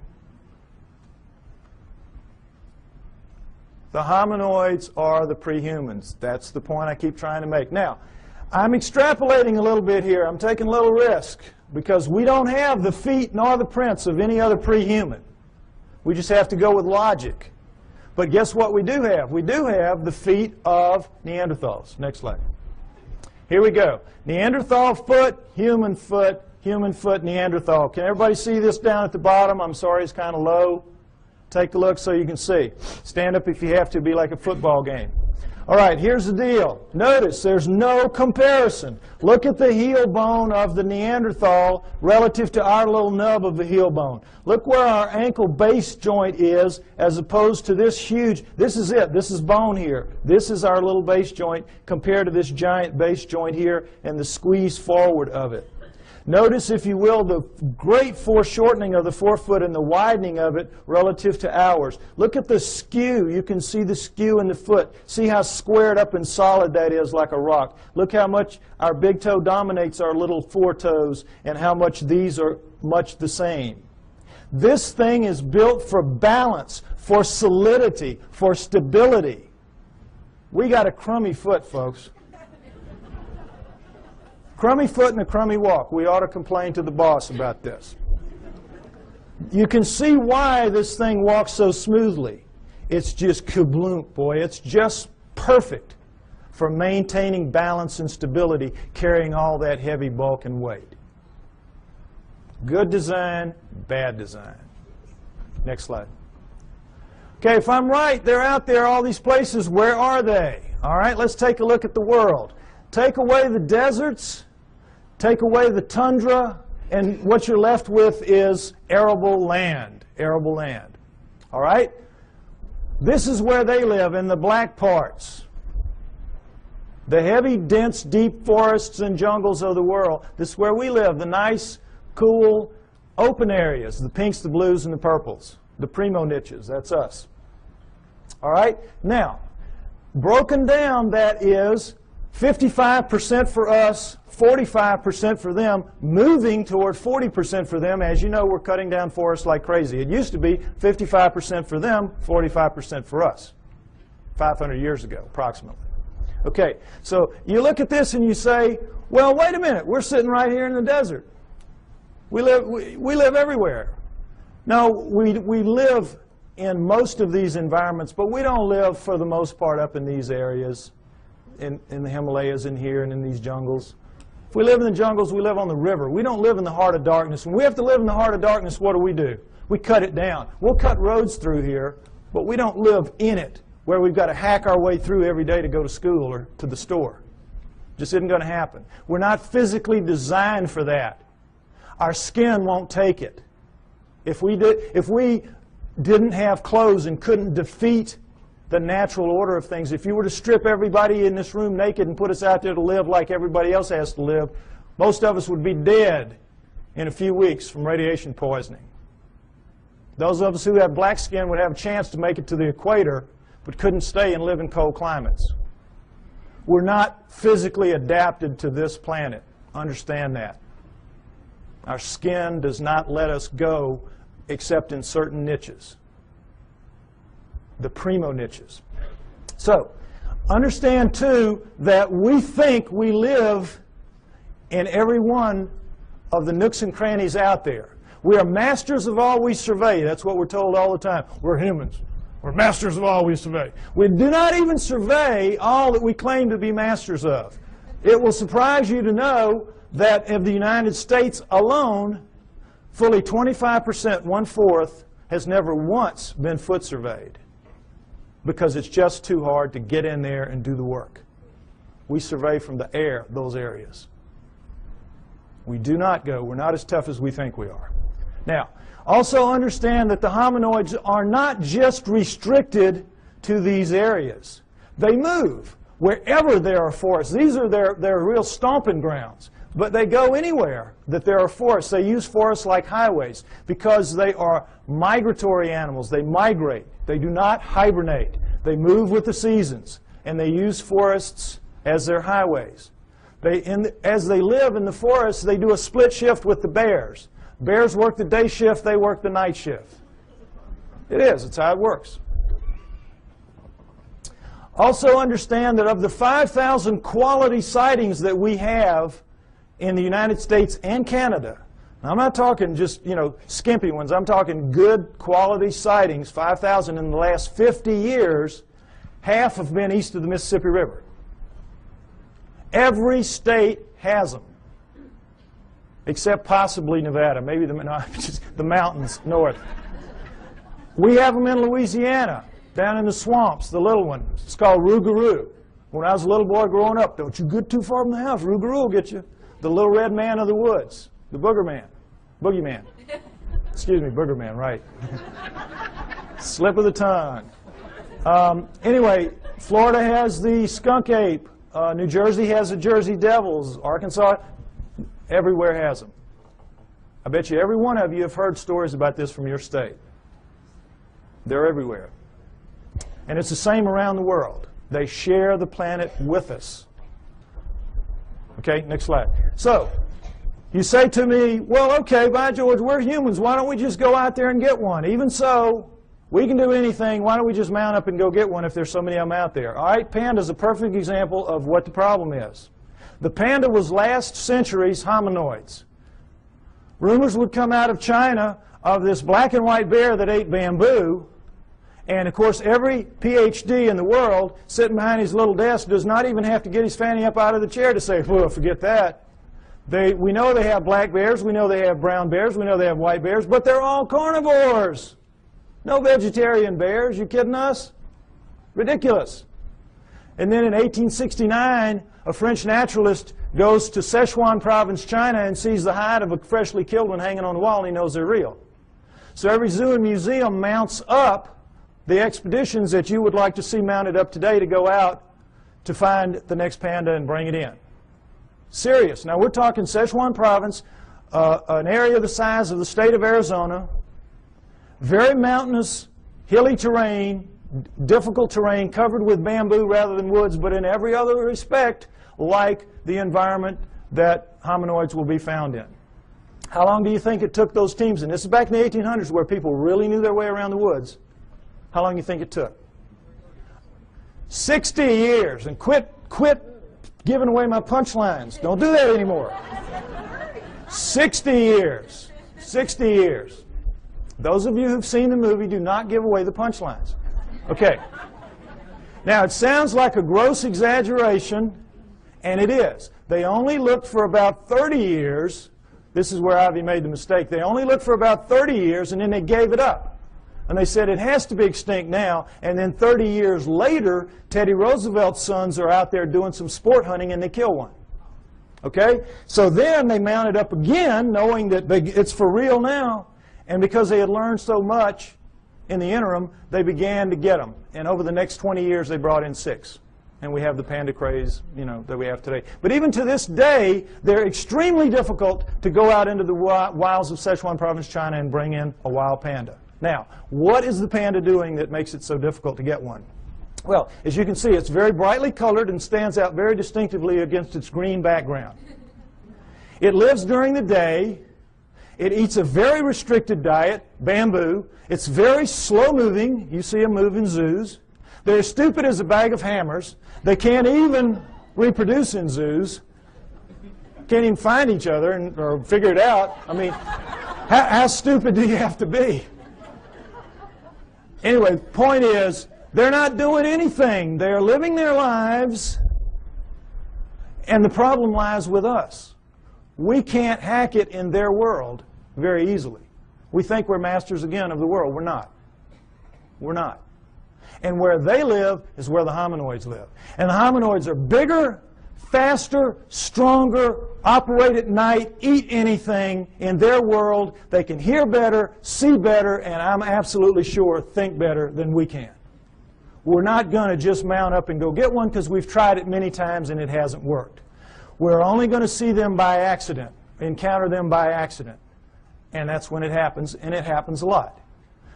The hominoids are the prehumans. That's the point I keep trying to make. Now, I'm extrapolating a little bit here. I'm taking a little risk because we don't have the feet nor the prints of any other prehuman. We just have to go with logic. But guess what we do have? We do have the feet of Neanderthals. Next slide. Here we go. Neanderthal foot, human foot, Neanderthal. Can everybody see this down at the bottom? I'm sorry, it's kind of low. Take a look so you can see. Stand up if you have to, be like a football game. All right, here's the deal. Notice there's no comparison. Look at the heel bone of the Neanderthal relative to our little nub of the heel bone. Look where our ankle base joint is as opposed to this huge. This is it. This is bone here. This is our little base joint compared to this giant base joint here and the squeeze forward of it. Notice, if you will, the great foreshortening of the forefoot and the widening of it relative to ours. Look at the skew. You can see the skew in the foot. See how squared up and solid that is, like a rock. Look how much our big toe dominates our little foretoes and how much these are much the same. This thing is built for balance, for solidity, for stability. We got a crummy foot, folks. Crummy foot and a crummy walk. We ought to complain to the boss about this. You can see why this thing walks so smoothly. It's just kabloom, boy. It's just perfect for maintaining balance and stability, carrying all that heavy bulk and weight. Good design, bad design. Next slide. Okay, if I'm right, they're out there, all these places. Where are they? All right, let's take a look at the world. Take away the deserts. Take away the tundra, and what you're left with is arable land. Arable land. All right? This is where they live, in the black parts. The heavy, dense, deep forests and jungles of the world. This is where we live, the nice, cool, open areas, the pinks, the blues, and the purples. The primo niches, that's us. All right? Now, Broken down, that is 55% for us, 45% for them, moving toward 40% for them. As you know, we're cutting down forests like crazy. It used to be 55% for them, 45% for us, 500 years ago, approximately. Okay, so you look at this and you say, well, wait a minute, we're sitting right here in the desert. We live everywhere. No, we live in most of these environments, but we don't live, for the most part, up in these areas, in the Himalayas and here and in these jungles. If we live in the jungles, we live on the river. We don't live in the heart of darkness. When we have to live in the heart of darkness, what do? We cut it down. We'll cut roads through here, but we don't live in it, where we've got to hack our way through every day to go to school or to the store. Just isn't going to happen. We're not physically designed for that. Our skin won't take it. If we didn't have clothes and couldn't defeat the natural order of things, if you were to strip everybody in this room naked and put us out there to live like everybody else has to live, most of us would be dead in a few weeks from radiation poisoning. Those of us who have black skin would have a chance to make it to the equator, but couldn't stay and live in cold climates. We're not physically adapted to this planet. Understand that. Our skin does not let us go except in certain niches, the primo niches. So, understand too that we think we live in every one of the nooks and crannies out there. We are masters of all we survey. That's what we're told all the time. We're humans. We're masters of all we survey. We do not even survey all that we claim to be masters of. It will surprise you to know that of the United States alone, fully 25%, 1/4, has never once been foot surveyed, because it's just too hard to get in there and do the work. We survey from the air those areas. We do not go. We're not as tough as we think we are. Now, also understand that the hominoids are not just restricted to these areas. They move wherever there are forests. These are their real stomping grounds. But they go anywhere that there are forests. They use forests like highways because they are migratory animals. They migrate. They do not hibernate. They move with the seasons, and they use forests as their highways. As they live in the forests, they do a split shift with the bears. Bears work the day shift, they work the night shift. It is. It's how it works. Also understand that of the 5,000 quality sightings that we have in the United States and Canada, now I'm not talking just, skimpy ones. I'm talking good quality sightings, 5,000 in the last 50 years, half have been east of the Mississippi River. Every state has them, except possibly Nevada, maybe the mountains north. We have them in Louisiana, down in the swamps, the little one. It's called rougarou. When I was a little boy growing up, don't you get too far from the house, rougarou will get you. The little red man of the woods, the booger man, boogeyman. Excuse me, booger man, right. Slip of the tongue. Anyway, Florida has the skunk ape. New Jersey has the Jersey Devils. Arkansas, everywhere has them. I bet you every one of you have heard stories about this from your state. They're everywhere. And it's the same around the world. They share the planet with us. Okay, next slide. So, you say to me, well, okay, by George, we're humans. Why don't we just go out there and get one? Even so, we can do anything. Why don't we just mount up and go get one if there's so many of them out there? All right, panda is a perfect example of what the problem is. The panda was last century's hominoids. Rumors would come out of China of this black and white bear that ate bamboo. And, of course, every PhD in the world sitting behind his little desk does not even have to get his fanny up out of the chair to say, well, forget that. We know they have black bears. We know they have brown bears. We know they have white bears. But they're all carnivores. No vegetarian bears. You kidding us? Ridiculous. And then in 1869, a French naturalist goes to Sichuan province, China, and sees the hide of a freshly killed one hanging on the wall, and he knows they're real. So every zoo and museum mounts up the expeditions that you would like to see mounted up today to go out to find the next panda and bring it in. Serious. Now, we're talking Sichuan province, an area the size of the state of Arizona, very mountainous, hilly terrain, difficult terrain, covered with bamboo rather than woods, but in every other respect, like the environment that hominoids will be found in. How long do you think it took those teams? And this is back in the 1800s where people really knew their way around the woods. How long do you think it took? 60 years. And quit giving away my punchlines. Don't do that anymore. 60 years. 60 years. Those of you who've seen the movie, do not give away the punchlines. Okay. Now, it sounds like a gross exaggeration, and it is. They only looked for about 30 years. This is where Ivy made the mistake. They only looked for about 30 years, and then they gave it up. And they said it has to be extinct now. And then 30 years later, Teddy Roosevelt's sons are out there doing some sport hunting, and they kill one. Okay? So then they mounted up again, knowing that it's for real now. And because they had learned so much in the interim, they began to get them. And over the next 20 years, they brought in 6. And we have the panda craze, that we have today. But even to this day, they're extremely difficult to go out into the wilds of Sichuan province, China, and bring in a wild panda. Now, what is the panda doing that makes it so difficult to get one? Well, as you can see, it's very brightly colored and stands out very distinctively against its green background. It lives during the day. It eats a very restricted diet, bamboo. It's very slow-moving. You see them move in zoos. They're as stupid as a bag of hammers. They can't even reproduce in zoos. Can't even find each other or figure it out. I mean, how stupid do you have to be? Anyway, the point is, they're not doing anything. They're living their lives, and the problem lies with us. We can't hack it in their world very easily. We think we're masters again of the world. We're not. We're not. And where they live is where the hominoids live. And the hominoids are bigger, faster, stronger, operate at night, eat anything in their world. They can hear better, see better, and I'm absolutely sure think better than we can. We're not going to just mount up and go get one because we've tried it many times and it hasn't worked. We're only going to see them by accident, encounter them by accident. And that's when it happens, and it happens a lot.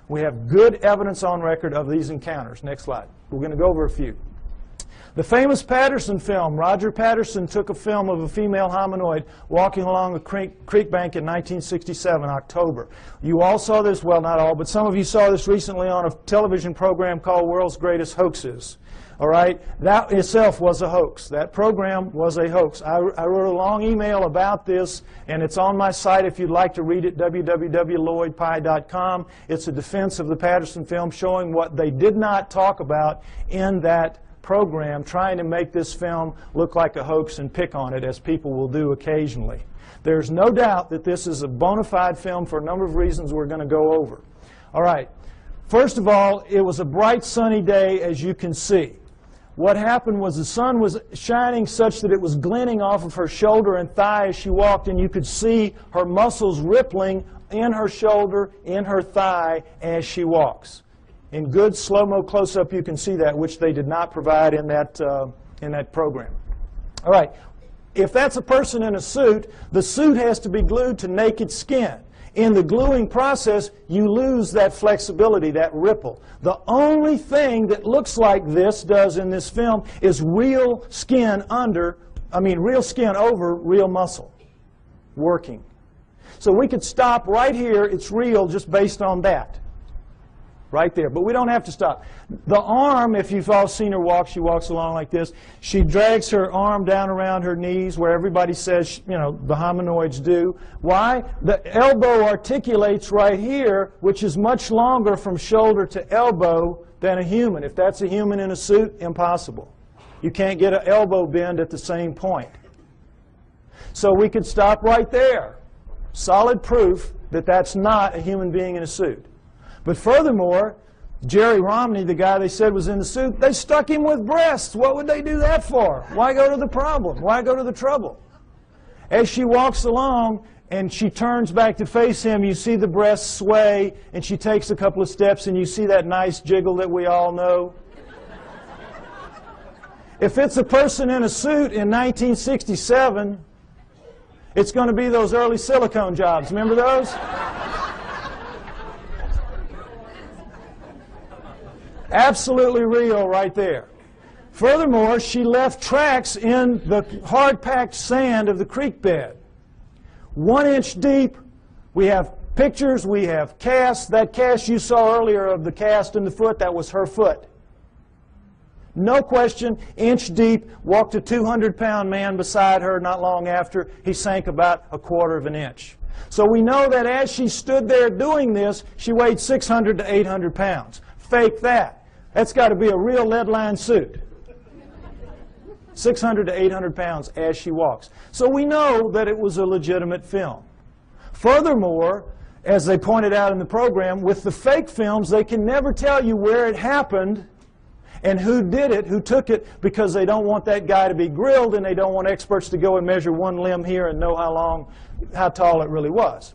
We have good evidence on record of these encounters. Next slide. We're going to go over a few. The famous Patterson film. Roger Patterson took a film of a female hominoid walking along a creek bank in 1967, October. You all saw this, well, not all, but some of you saw this recently on a television program called World's Greatest Hoaxes. All right? That itself was a hoax. That program was a hoax. I wrote a long email about this, and it's on my site if you'd like to read it, www.lloydpye.com. It's a defense of the Patterson film showing what they did not talk about in that program, trying to make this film look like a hoax and pick on it, as people will do occasionally. There's no doubt that this is a bona fide film for a number of reasons we're going to go over. All right. First of all, it was a bright sunny day, as you can see. What happened was the sun was shining such that it was glinting off of her shoulder and thigh as she walked, and you could see her muscles rippling in her shoulder, in her thigh as she walks. In good slow-mo close-up, you can see that, which they did not provide in that program. All right. If that's a person in a suit, the suit has to be glued to naked skin. In the gluing process, you lose that flexibility, that ripple. The only thing that looks like this does in this film is real skin over real muscle working. So we could stop right here. It's real just based on that. Right there. But we don't have to stop. The arm, if you've all seen her walk, she walks along like this. She drags her arm down around her knees where everybody says, the hominoids do. Why? The elbow articulates right here, which is much longer from shoulder to elbow than a human. If that's a human in a suit, impossible. You can't get an elbow bend at the same point. So we could stop right there. Solid proof that that's not a human being in a suit. But furthermore, Jerry Romney, the guy they said was in the suit, they stuck him with breasts. What would they do that for? Why go to the problem? Why go to the trouble? As she walks along and she turns back to face him, you see the breasts sway, and she takes a couple of steps, and you see that nice jiggle that we all know. If it's a person in a suit in 1967, it's going to be those early silicone jobs. Remember those? Absolutely real right there. Furthermore, she left tracks in the hard-packed sand of the creek bed. 1 inch deep. We have pictures, we have casts. That cast you saw earlier of the cast in the foot, that was her foot. No question, inch deep, walked a 200-pound man beside her not long after. He sank about 1/4 inch. So we know that as she stood there doing this, she weighed 600 to 800 pounds. Fake that. That's got to be a real lead-lined suit. 600 to 800 pounds as she walks. So we know that it was a legitimate film. Furthermore, as they pointed out in the program, with the fake films, they can never tell you where it happened and who did it, who took it, because they don't want that guy to be grilled and they don't want experts to go and measure one limb here and know how tall it really was.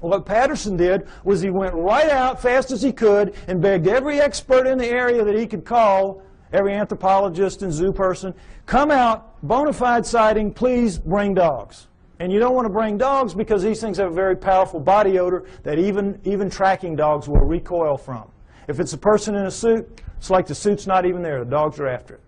What Patterson did was he went right out fast as he could and begged every expert in the area that he could call, every anthropologist and zoo person, come out, bona fide sighting, please bring dogs. And you don't want to bring dogs because these things have a very powerful body odor that even tracking dogs will recoil from. If it's a person in a suit, it's like the suit's not even there. The dogs are after it.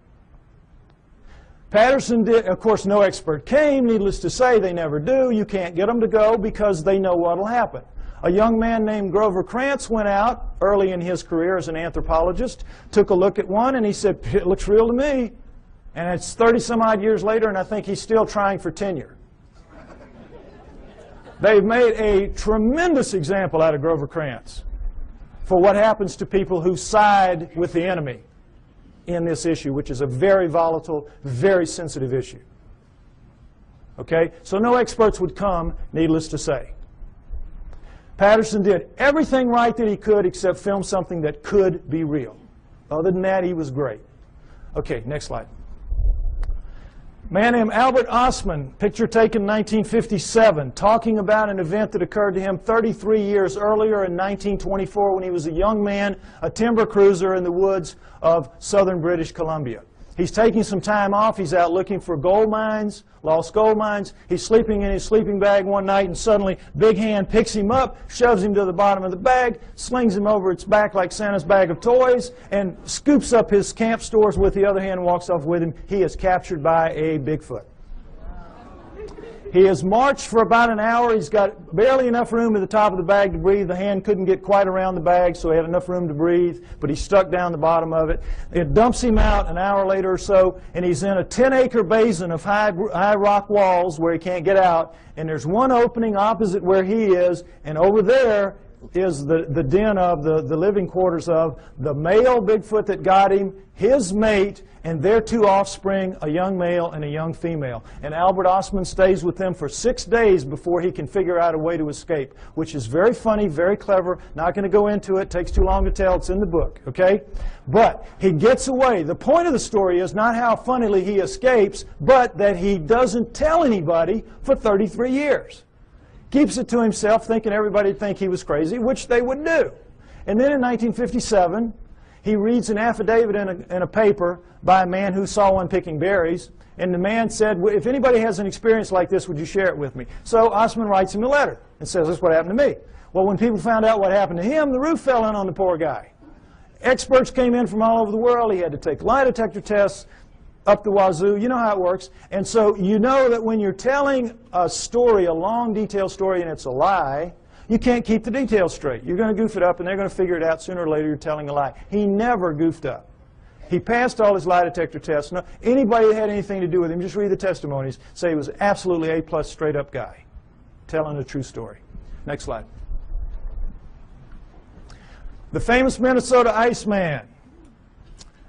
Patterson did, of course, no expert came. Needless to say, they never do. You can't get them to go because they know what will happen. A young man named Grover Krantz went out early in his career as an anthropologist, took a look at one, and he said, it looks real to me. And it's 30-some-odd years later, and I think he's still trying for tenure. They've made a tremendous example out of Grover Krantz for what happens to people who side with the enemy in this issue, which is a very volatile, very sensitive issue. Okay? So no experts would come, needless to say. Patterson did everything right that he could except film something that could be real. Other than that, he was great. Okay, next slide. A man named Albert Ostman, picture taken in 1957, talking about an event that occurred to him 33 years earlier in 1924 when he was a young man, a timber cruiser in the woods of southern British Columbia. He's taking some time off. He's out looking for gold mines, lost gold mines. He's sleeping in his sleeping bag one night, and suddenly Big Hand picks him up, shoves him to the bottom of the bag, slings him over its back like Santa's bag of toys, and scoops up his camp stores with the other hand and walks off with him. He is captured by a Bigfoot. He has marched for about an hour. He's got barely enough room at the top of the bag to breathe. The hand couldn't get quite around the bag, so he had enough room to breathe, but he stuck down the bottom of it. It dumps him out an hour later or so, and he's in a 10-acre basin of high rock walls where he can't get out, and there's one opening opposite where he is, and over there is the den of the living quarters of the male Bigfoot that got him, his mate, and their 2 offspring, a young male and a young female. And Albert Ostman stays with them for 6 days before he can figure out a way to escape, which is very funny, very clever. Not going to go into it. Takes too long to tell. It's in the book, okay? But he gets away. The point of the story is not how funnily he escapes, but that he doesn't tell anybody for 33 years. Keeps it to himself, thinking everybody would think he was crazy, which they would do. And then in 1957, he reads an affidavit in a paper by a man who saw one picking berries. And the man said, if anybody has an experience like this, would you share it with me? So Ostman writes him a letter and says, this is what happened to me. Well, when people found out what happened to him, the roof fell in on the poor guy. Experts came in from all over the world. He had to take lie detector tests up the wazoo. You know how it works. And so you know that when you're telling a story, a long, detailed story, and it's a lie, you can't keep the details straight. You're going to goof it up, and they're going to figure it out sooner or later you're telling a lie. He never goofed up. He passed all his lie detector tests. No, anybody that had anything to do with him, just read the testimonies, say he was absolutely A+ straight-up guy, telling a true story. Next slide. The famous Minnesota Iceman.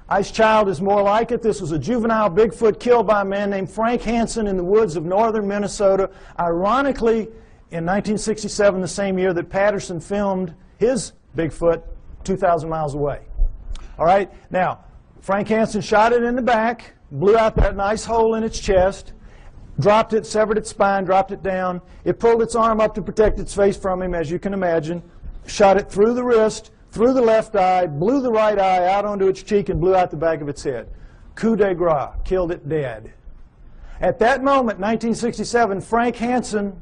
Ice Child is more like it. This was a juvenile Bigfoot killed by a man named Frank Hansen in the woods of northern Minnesota. Ironically, in 1967, the same year that Patterson filmed his Bigfoot 2,000 miles away. All right, now, Frank Hansen shot it in the back, blew out that nice hole in its chest, dropped it, severed its spine, dropped it down. It pulled its arm up to protect its face from him, as you can imagine, shot it through the wrist, through the left eye, blew the right eye out onto its cheek, and blew out the back of its head. Coup de grace, killed it dead. At that moment, 1967, Frank Hansen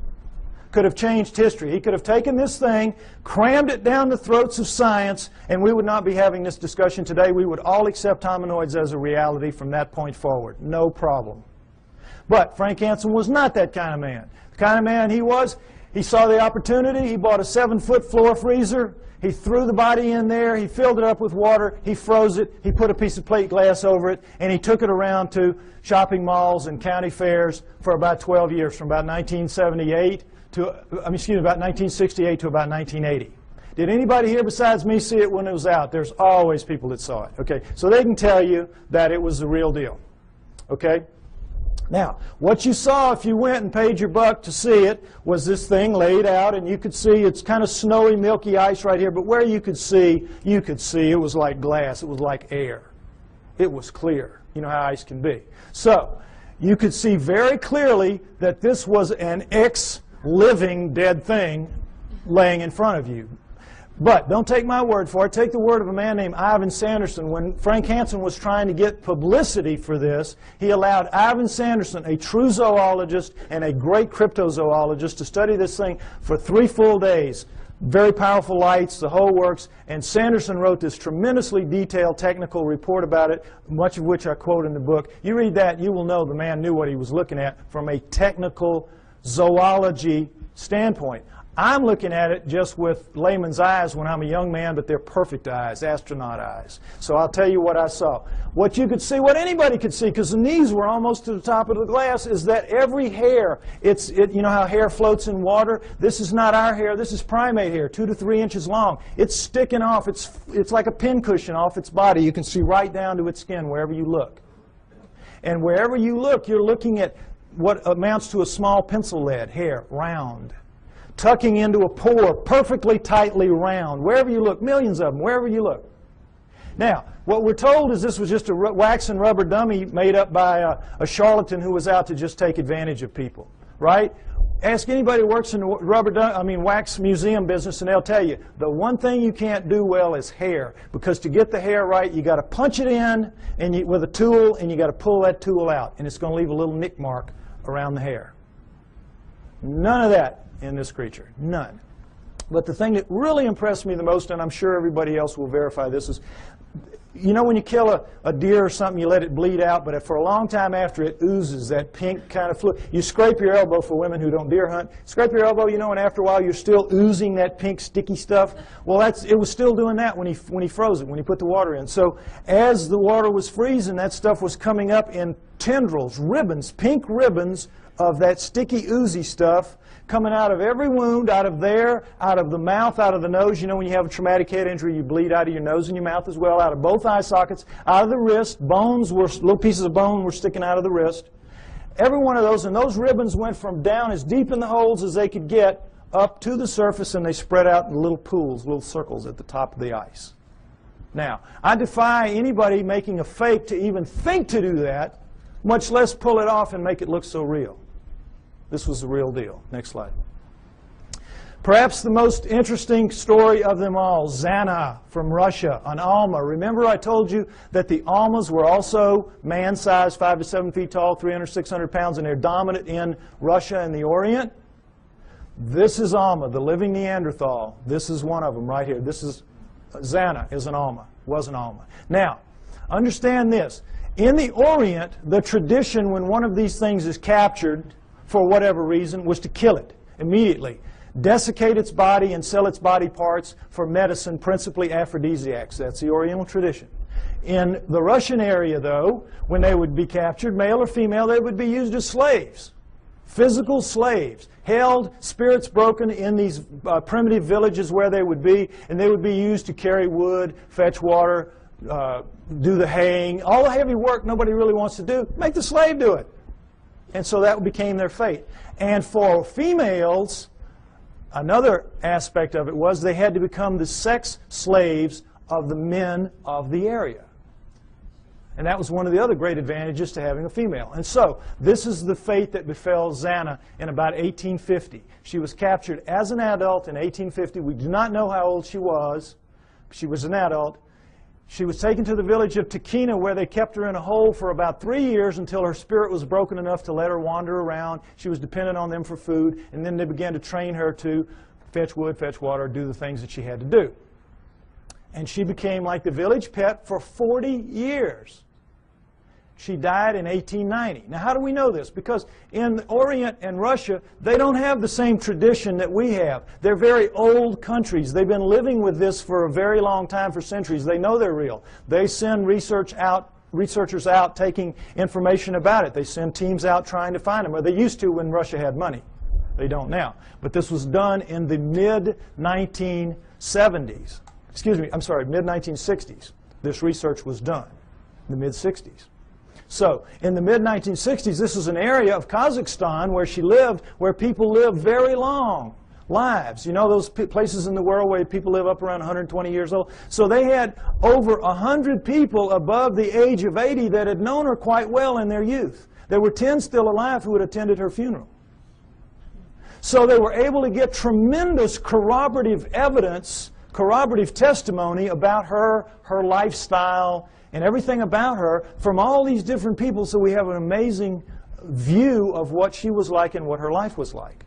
could have changed history. He could have taken this thing, crammed it down the throats of science, and we would not be having this discussion today. We would all accept hominoids as a reality from that point forward. No problem. But Frank Hansen was not that kind of man. The kind of man he was, he saw the opportunity. He bought a 7-foot floor freezer. He threw the body in there. He filled it up with water. He froze it. He put a piece of plate glass over it, and he took it around to shopping malls and county fairs for about 12 years, from about 1978 to, about 1968 to about 1980. Did anybody here besides me see it when it was out? There's always people that saw it. Okay, so they can tell you that it was the real deal. Okay. Now, what you saw if you went and paid your buck to see it was this thing laid out, and you could see it's kind of snowy, milky ice right here, but where you could see it was like glass. It was like air. It was clear. You know how ice can be. So, you could see very clearly that this was an ex-living dead thing laying in front of you. But don't take my word for it. Take the word of a man named Ivan Sanderson. When Frank Hansen was trying to get publicity for this, he allowed Ivan Sanderson, a true zoologist and a great cryptozoologist, to study this thing for 3 full days. Very powerful lights, the whole works. And Sanderson wrote this tremendously detailed technical report about it, much of which I quote in the book. You read that, you will know the man knew what he was looking at from a technical zoology standpoint. I'm looking at it just with layman's eyes when I'm a young man, but they're perfect eyes, astronaut eyes. So I'll tell you what I saw. What you could see, what anybody could see, because the knees were almost to the top of the glass, is that every hair, you know how hair floats in water? This is not our hair. This is primate hair, 2 to 3 inches long. It's sticking off. It's like a pincushion off its body. You can see right down to its skin wherever you look. And wherever you look, you're looking at what amounts to a small pencil lead hair, round, tucking into a pore, perfectly tightly round. Wherever you look, millions of them, wherever you look. Now, what we're told is this was just a wax and rubber dummy made up by a charlatan who was out to just take advantage of people, right? Ask anybody who works in the wax museum business, and they'll tell you the one thing you can't do well is hair, because to get the hair right, you got to punch it in with a tool, and you got to pull that tool out, and it's going to leave a little nick mark around the hair. None of that in this creature. None. But the thing that really impressed me the most, and I'm sure everybody else will verify this, is, you know when you kill a deer or something, you let it bleed out, but for a long time after it oozes that pink kind of fluid. You scrape your elbow, for women who don't deer hunt, scrape your elbow, you know, and after a while you're still oozing that pink sticky stuff. Well, it was still doing that when he froze it, when he put the water in. So as the water was freezing, that stuff was coming up in tendrils, ribbons, pink ribbons of that sticky, oozy stuff, coming out of every wound, out of there, out of the mouth, out of the nose. You know when you have a traumatic head injury, you bleed out of your nose and your mouth as well, out of both eye sockets, out of the wrist. Little pieces of bone were sticking out of the wrist. Every one of those, and those ribbons went from down as deep in the holes as they could get up to the surface, and they spread out in little pools, little circles at the top of the ice. Now, I defy anybody making a fake to even think to do that, much less pull it off and make it look so real. This was the real deal. Next slide. Perhaps the most interesting story of them all, Zana from Russia, an Alma. Remember I told you that the Almas were also man-sized, 5 to 7 feet tall, 300, 600 pounds, and they're dominant in Russia and the Orient. This is Alma, the living Neanderthal. This is one of them right here. This is Zana is an Alma, was an Alma. Now, understand this. In the Orient, the tradition when one of these things is captured, for whatever reason, was to kill it immediately, desiccate its body and sell its body parts for medicine, principally aphrodisiacs. That's the Oriental tradition. In the Russian area, though, when they would be captured, male or female, they would be used as slaves, physical slaves, held, spirits broken in these primitive villages where they would be, and they would be used to carry wood, fetch water, do the haying, all the heavy work nobody really wants to do. Make the slave do it. And so that became their fate. And for females, another aspect of it was they had to become the sex slaves of the men of the area. And that was one of the other great advantages to having a female. And so this is the fate that befell Zana in about 1850. She was captured as an adult in 1850. We do not know how old she was. She was an adult. She was taken to the village of Takina, where they kept her in a hole for about 3 years until her spirit was broken enough to let her wander around. She was dependent on them for food, and then they began to train her to fetch wood, fetch water, do the things that she had to do. And she became like the village pet for 40 years. She died in 1890. Now, how do we know this? Because in the Orient and Russia, they don't have the same tradition that we have. They're very old countries. They've been living with this for a very long time, for centuries. They know they're real. They send researchers out taking information about it. They send teams out trying to find them, or they used to when Russia had money. They don't now. But this was done in the mid-1970s. Excuse me, I'm sorry, mid-1960s. This research was done in the mid-60s. So, in the mid-1960s, this was an area of Kazakhstan where she lived, where people live very long lives. You know those places in the world where people live up around 120 years old? So they had over 100 people above the age of 80 that had known her quite well in their youth. There were 10 still alive who had attended her funeral. So they were able to get tremendous corroborative evidence, corroborative testimony about her lifestyle, and everything about her from all these different people, so we have an amazing view of what she was like and what her life was like.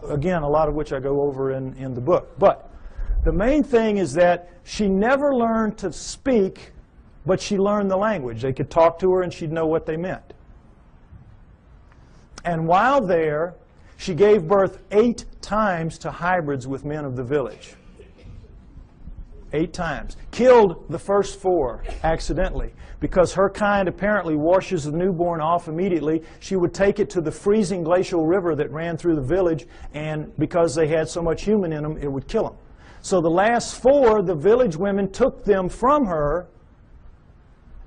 Again, a lot of which I go over in the book. But the main thing is that she never learned to speak, but she learned the language. They could talk to her and she'd know what they meant. And while there, she gave birth 8 times to hybrids with men of the village. 8 times. Killed the first 4 accidentally, because her kind apparently washes the newborn off immediately. She would take it to the freezing glacial river that ran through the village, and because they had so much human in them, it would kill them. So the last 4, the village women took them from her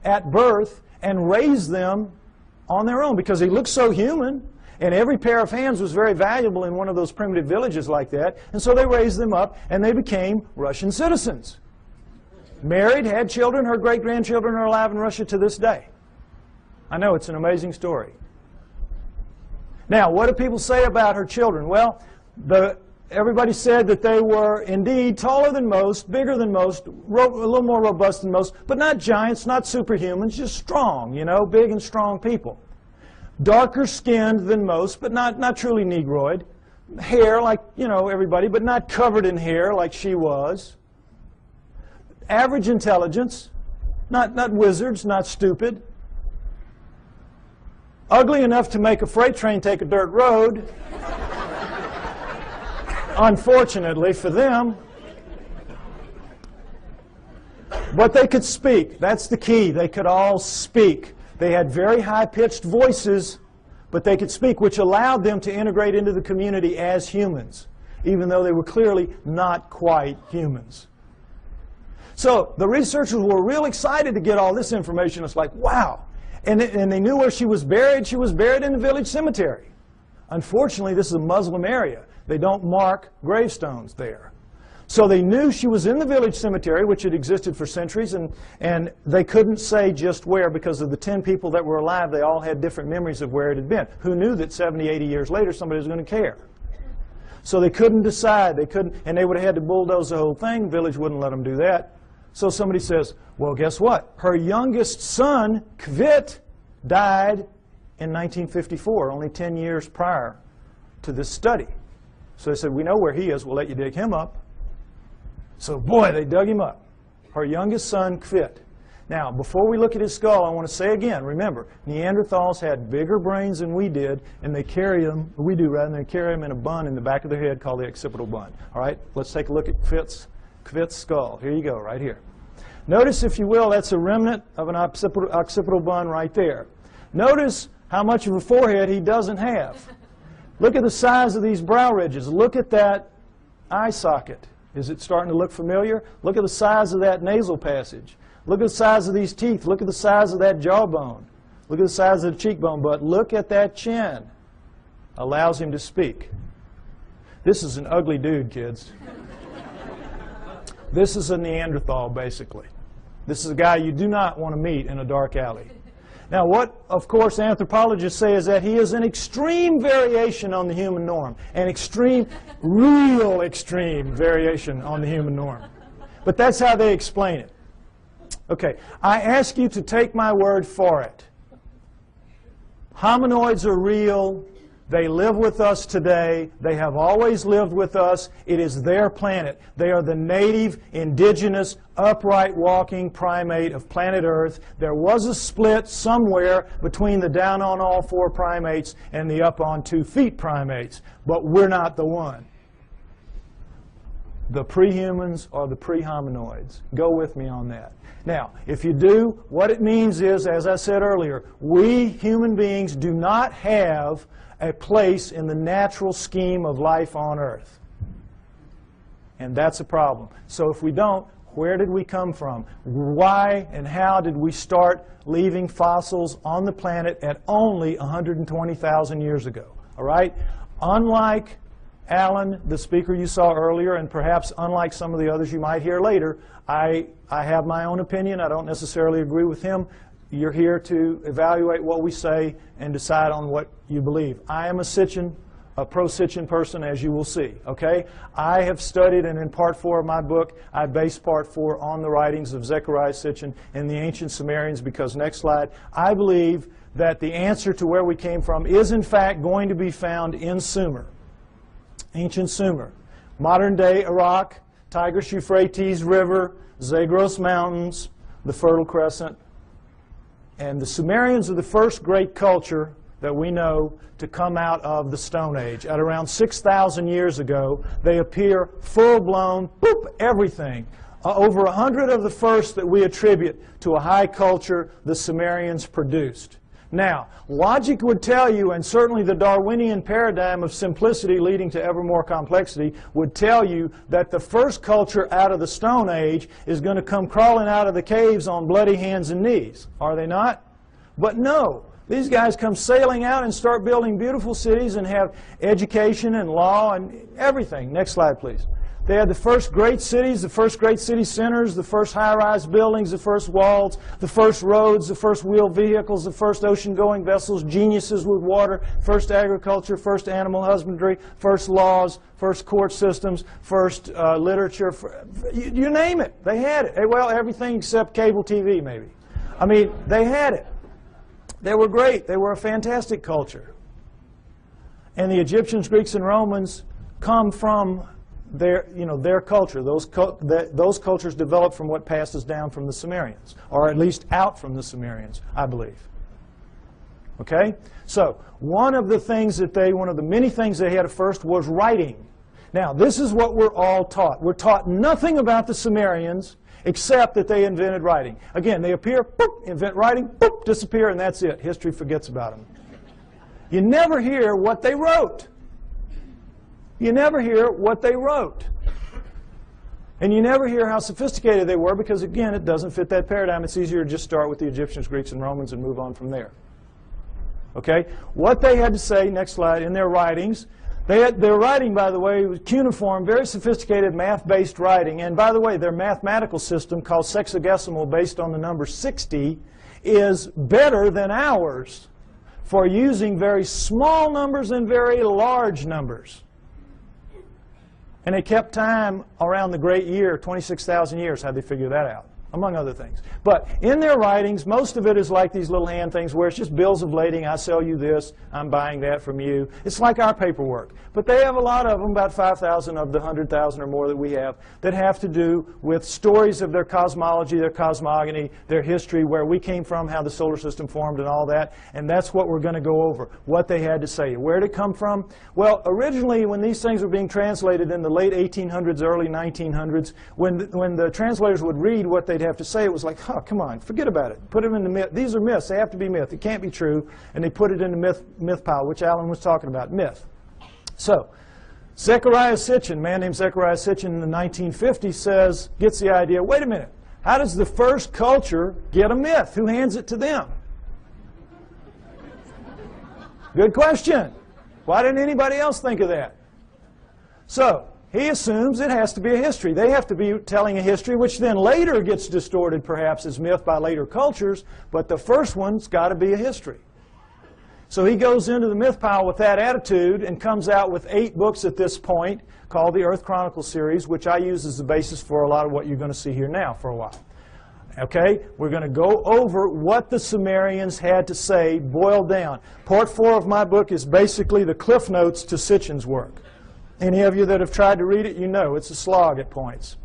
at birth and raised them on their own, because they looked so human. And every pair of hands was very valuable in one of those primitive villages like that. And so they raised them up, and they became Russian citizens. Married, had children. Her great-grandchildren are alive in Russia to this day. I know, it's an amazing story. Now, what do people say about her children? Well, everybody said that they were indeed taller than most, bigger than most, a little more robust than most, but not giants, not superhumans, just strong, you know, big and strong people. Darker skinned than most, but not truly Negroid. Hair like, you know, everybody, but not covered in hair like she was. Average intelligence, not wizards, not stupid. Ugly enough to make a freight train take a dirt road. Unfortunately for them. But they could speak. That's the key. They could all speak. They had very high-pitched voices, but they could speak, which allowed them to integrate into the community as humans, even though they were clearly not quite humans. So the researchers were real excited to get all this information. It's like, wow. And they knew where she was buried. She was buried in the village cemetery. Unfortunately, this is a Muslim area. They don't mark gravestones there. So they knew she was in the village cemetery, which had existed for centuries, and they couldn't say just where, because of the 10 people that were alive. They all had different memories of where it had been. Who knew that 70, 80 years later somebody was going to care? So they couldn't decide. They couldn't, and they would have had to bulldoze the whole thing. The village wouldn't let them do that. So somebody says, well, guess what? Her youngest son, Kvit, died in 1954, only 10 years prior to this study. So they said, we know where he is. We'll let you dig him up. So, boy, they dug him up. Her youngest son, Kvit. Now, before we look at his skull, I want to say again, remember, Neanderthals had bigger brains than we did, and they carry them, we do rather, they carry them in a bun in the back of their head called the occipital bun. All right, let's take a look at Kvit's skull. Here you go, right here. Notice, if you will, that's a remnant of an occipital bun right there. Notice how much of a forehead he doesn't have. Look at the size of these brow ridges. Look at that eye socket. Is it starting to look familiar? Look at the size of that nasal passage. Look at the size of these teeth. Look at the size of that jawbone. Look at the size of the cheekbone. But look at that chin. Allows him to speak. This is an ugly dude, kids. This is a Neanderthal, basically. This is a guy you do not want to meet in a dark alley. Now, what, of course, anthropologists say is that he is an extreme variation on the human norm. An extreme, real extreme variation on the human norm. But that's how they explain it. Okay, I ask you to take my word for it. Hominoids are real. They live with us today. They have always lived with us. It is their planet. They are the native, indigenous, upright walking primate of planet Earth. There was a split somewhere between the down on all four primates and the up on 2 feet primates, but we're not the one. The pre-humans are the pre-hominoids. Go with me on that. Now, if you do, what it means is, as I said earlier, we human beings do not have a place in the natural scheme of life on Earth. And that's a problem. So if we don't, where did we come from? Why and how did we start leaving fossils on the planet at only 120,000 years ago? All right? Unlike Alan, the speaker you saw earlier, and perhaps unlike some of the others you might hear later, I have my own opinion. I don't necessarily agree with him. You're here to evaluate what we say and decide on what you believe. I am a pro-Sitchin person, as you will see. Okay? I have studied, and in Part 4 of my book, I base Part 4 on the writings of Zechariah Sitchin and the ancient Sumerians, because, next slide, I believe that the answer to where we came from is, in fact, going to be found in Sumer, ancient Sumer. Modern-day Iraq, Tigris-Euphrates River, Zagros Mountains, the Fertile Crescent. And the Sumerians are the first great culture that we know to come out of the Stone Age. At around 6,000 years ago, they appear full-blown, boop, everything. Over 100 of the first that we attribute to a high culture the Sumerians produced. Now, logic would tell you, and certainly the Darwinian paradigm of simplicity leading to ever more complexity would tell you, that the first culture out of the Stone Age is going to come crawling out of the caves on bloody hands and knees. Are they not? But no. These guys come sailing out and start building beautiful cities and have education and law and everything. Next slide, please. They had the first great cities, the first great city centers, the first high-rise buildings, the first walls, the first roads, the first wheeled vehicles, the first ocean-going vessels, geniuses with water, first agriculture, first animal husbandry, first laws, first court systems, first literature. You name it. They had it. Well, everything except cable TV, maybe. I mean, they had it. They were great. They were a fantastic culture. And the Egyptians, Greeks, and Romans come from their culture. Those cultures developed from what passes down from the Sumerians, or at least out from the Sumerians, I believe. Okay? So, one of the many things they had at first was writing. Now, this is what we're all taught. We're taught nothing about the Sumerians except that they invented writing. Again, they appear, boop, invent writing, boop, disappear, and that's it. History forgets about them. You never hear what they wrote. You never hear what they wrote. And you never hear how sophisticated they were, because, again, it doesn't fit that paradigm. It's easier to just start with the Egyptians, Greeks, and Romans and move on from there. Okay? What they had to say, next slide, in their writings, their writing, by the way, was cuneiform, very sophisticated math-based writing. And, by the way, their mathematical system, called sexagesimal, based on the number 60, is better than ours for using very small numbers and very large numbers. And they kept time around the great year, 26,000 years. How'd they figure that out? Among other things. But in their writings, most of it is like these little hand things where it's just bills of lading. I sell you this. I'm buying that from you. It's like our paperwork. But they have a lot of them, about 5,000 of the 100,000 or more that we have, that have to do with stories of their cosmology, their cosmogony, their history, where we came from, how the solar system formed, and all that. And that's what we're going to go over, what they had to say. Where did it come from? Well, originally, when these things were being translated in the late 1800s, early 1900s, when the translators would read what they'd have to say, it was like, oh, come on, forget about it. Put them in the myth. These are myths. They have to be myth. It can't be true. And they put it in the myth pile, which Alan was talking about, myth. So, Zechariah Sitchin, a man named Zechariah Sitchin in the 1950s gets the idea, wait a minute, how does the first culture get a myth? Who hands it to them? Good question. Why didn't anybody else think of that? So, he assumes it has to be a history. They have to be telling a history, which then later gets distorted perhaps as myth by later cultures, but the first one's got to be a history. So he goes into the myth pile with that attitude and comes out with 8 books at this point called the Earth Chronicles series, which I use as the basis for a lot of what you're going to see here now for a while. Okay, we're going to go over what the Sumerians had to say, boiled down. Part 4 of my book is basically the cliff notes to Sitchin's work. Any of you that have tried to read it, you know it's a slog at points.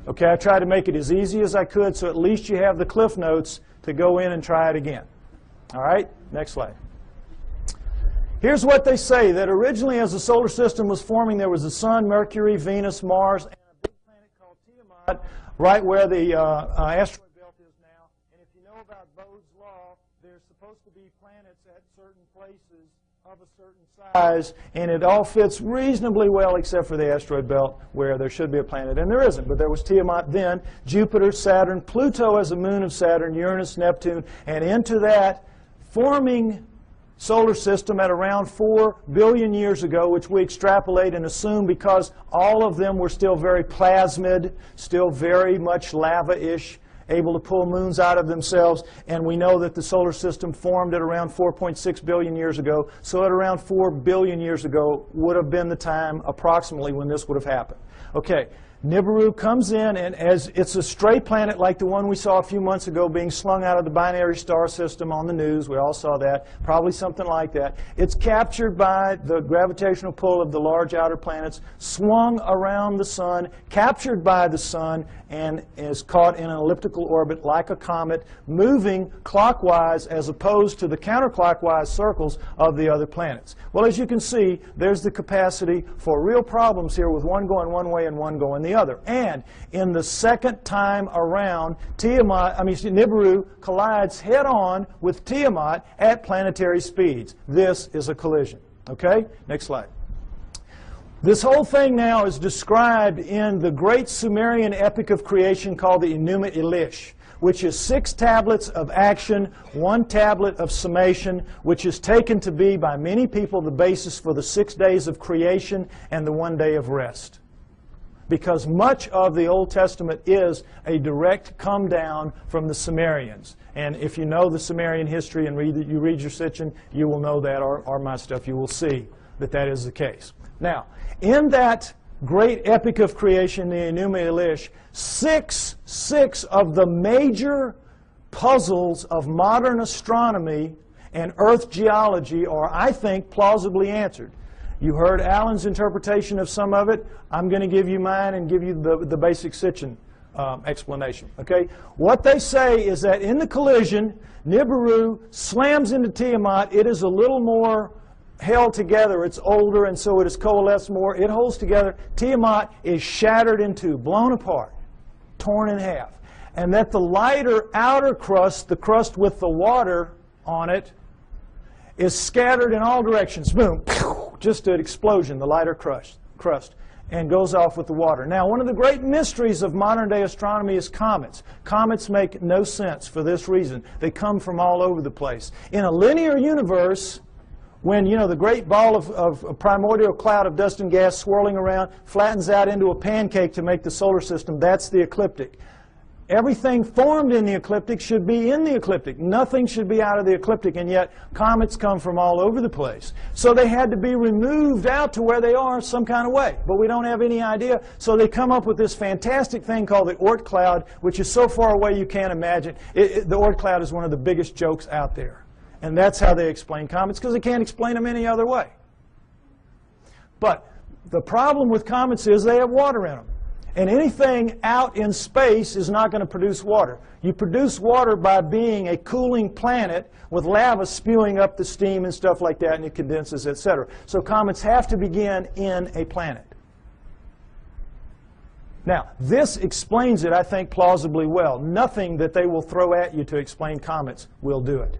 Okay, I tried to make it as easy as I could, so at least you have the cliff notes to go in and try it again. All right, next slide. Here's what they say, that originally as the solar system was forming, there was the Sun, Mercury, Venus, Mars, and a big planet called Tiamat, right where the asteroid belt is now. And if you know about Bode's law, there's supposed to be planets at certain places of a certain size, and it all fits reasonably well except for the asteroid belt where there should be a planet, and there isn't. But there was Tiamat then, Jupiter, Saturn, Pluto as a moon of Saturn, Uranus, Neptune, and into that forming solar system at around 4 billion years ago, which we extrapolate and assume because all of them were still very plasmid, still very much lava-ish, able to pull moons out of themselves, and we know that the solar system formed at around 4.6 billion years ago, so at around 4 billion years ago would have been the time approximately when this would have happened. Okay, Nibiru comes in, and as it's a stray planet like the one we saw a few months ago being slung out of the binary star system on the news, we all saw that, probably something like that. It's captured by the gravitational pull of the large outer planets, swung around the sun, captured by the sun, and is caught in an elliptical orbit like a comet, moving clockwise as opposed to the counterclockwise circles of the other planets. Well, as you can see, there's the capacity for real problems here with one going one way and one going the other. And in the second time around, Nibiru collides head-on with Tiamat at planetary speeds. This is a collision. Okay? Next slide. This whole thing now is described in the great Sumerian epic of creation called the Enuma Elish, which is 6 tablets of action, 1 tablet of summation, which is taken to be by many people the basis for the 6 days of creation and the 1 day of rest. Because much of the Old Testament is a direct come down from the Sumerians. And if you know the Sumerian history and you read your Sitchin, you will know that, or my stuff, you will see that that is the case. Now, in that great epic of creation, the Enuma Elish, six of the major puzzles of modern astronomy and Earth geology are, I think, plausibly answered. You heard Alan's interpretation of some of it. I'm going to give you mine and give you the basic Sitchin explanation. Okay? What they say is that in the collision, Nibiru slams into Tiamat. It is a little more held together. It's older, and so it is coalesced more. It holds together. Tiamat is shattered in two, blown apart, torn in half. And that the lighter outer crust, the crust with the water on it, is scattered in all directions. Boom. Just an explosion, the lighter crust, and goes off with the water. Now, one of the great mysteries of modern-day astronomy is comets. Comets make no sense for this reason. They come from all over the place. In a linear universe, when, you know, the great ball of a primordial cloud of dust and gas swirling around flattens out into a pancake to make the solar system, that's the ecliptic. Everything formed in the ecliptic should be in the ecliptic. Nothing should be out of the ecliptic, and yet comets come from all over the place. So they had to be removed out to where they are some kind of way, but we don't have any idea. So they come up with this fantastic thing called the Oort cloud, which is so far away you can't imagine. The Oort cloud is one of the biggest jokes out there. And that's how they explain comets, because they can't explain them any other way. But the problem with comets is they have water in them. And anything out in space is not going to produce water. You produce water by being a cooling planet with lava spewing up the steam and stuff like that, and it condenses, etc. So comets have to begin in a planet. Now, this explains it, I think, plausibly well. Nothing that they will throw at you to explain comets will do it.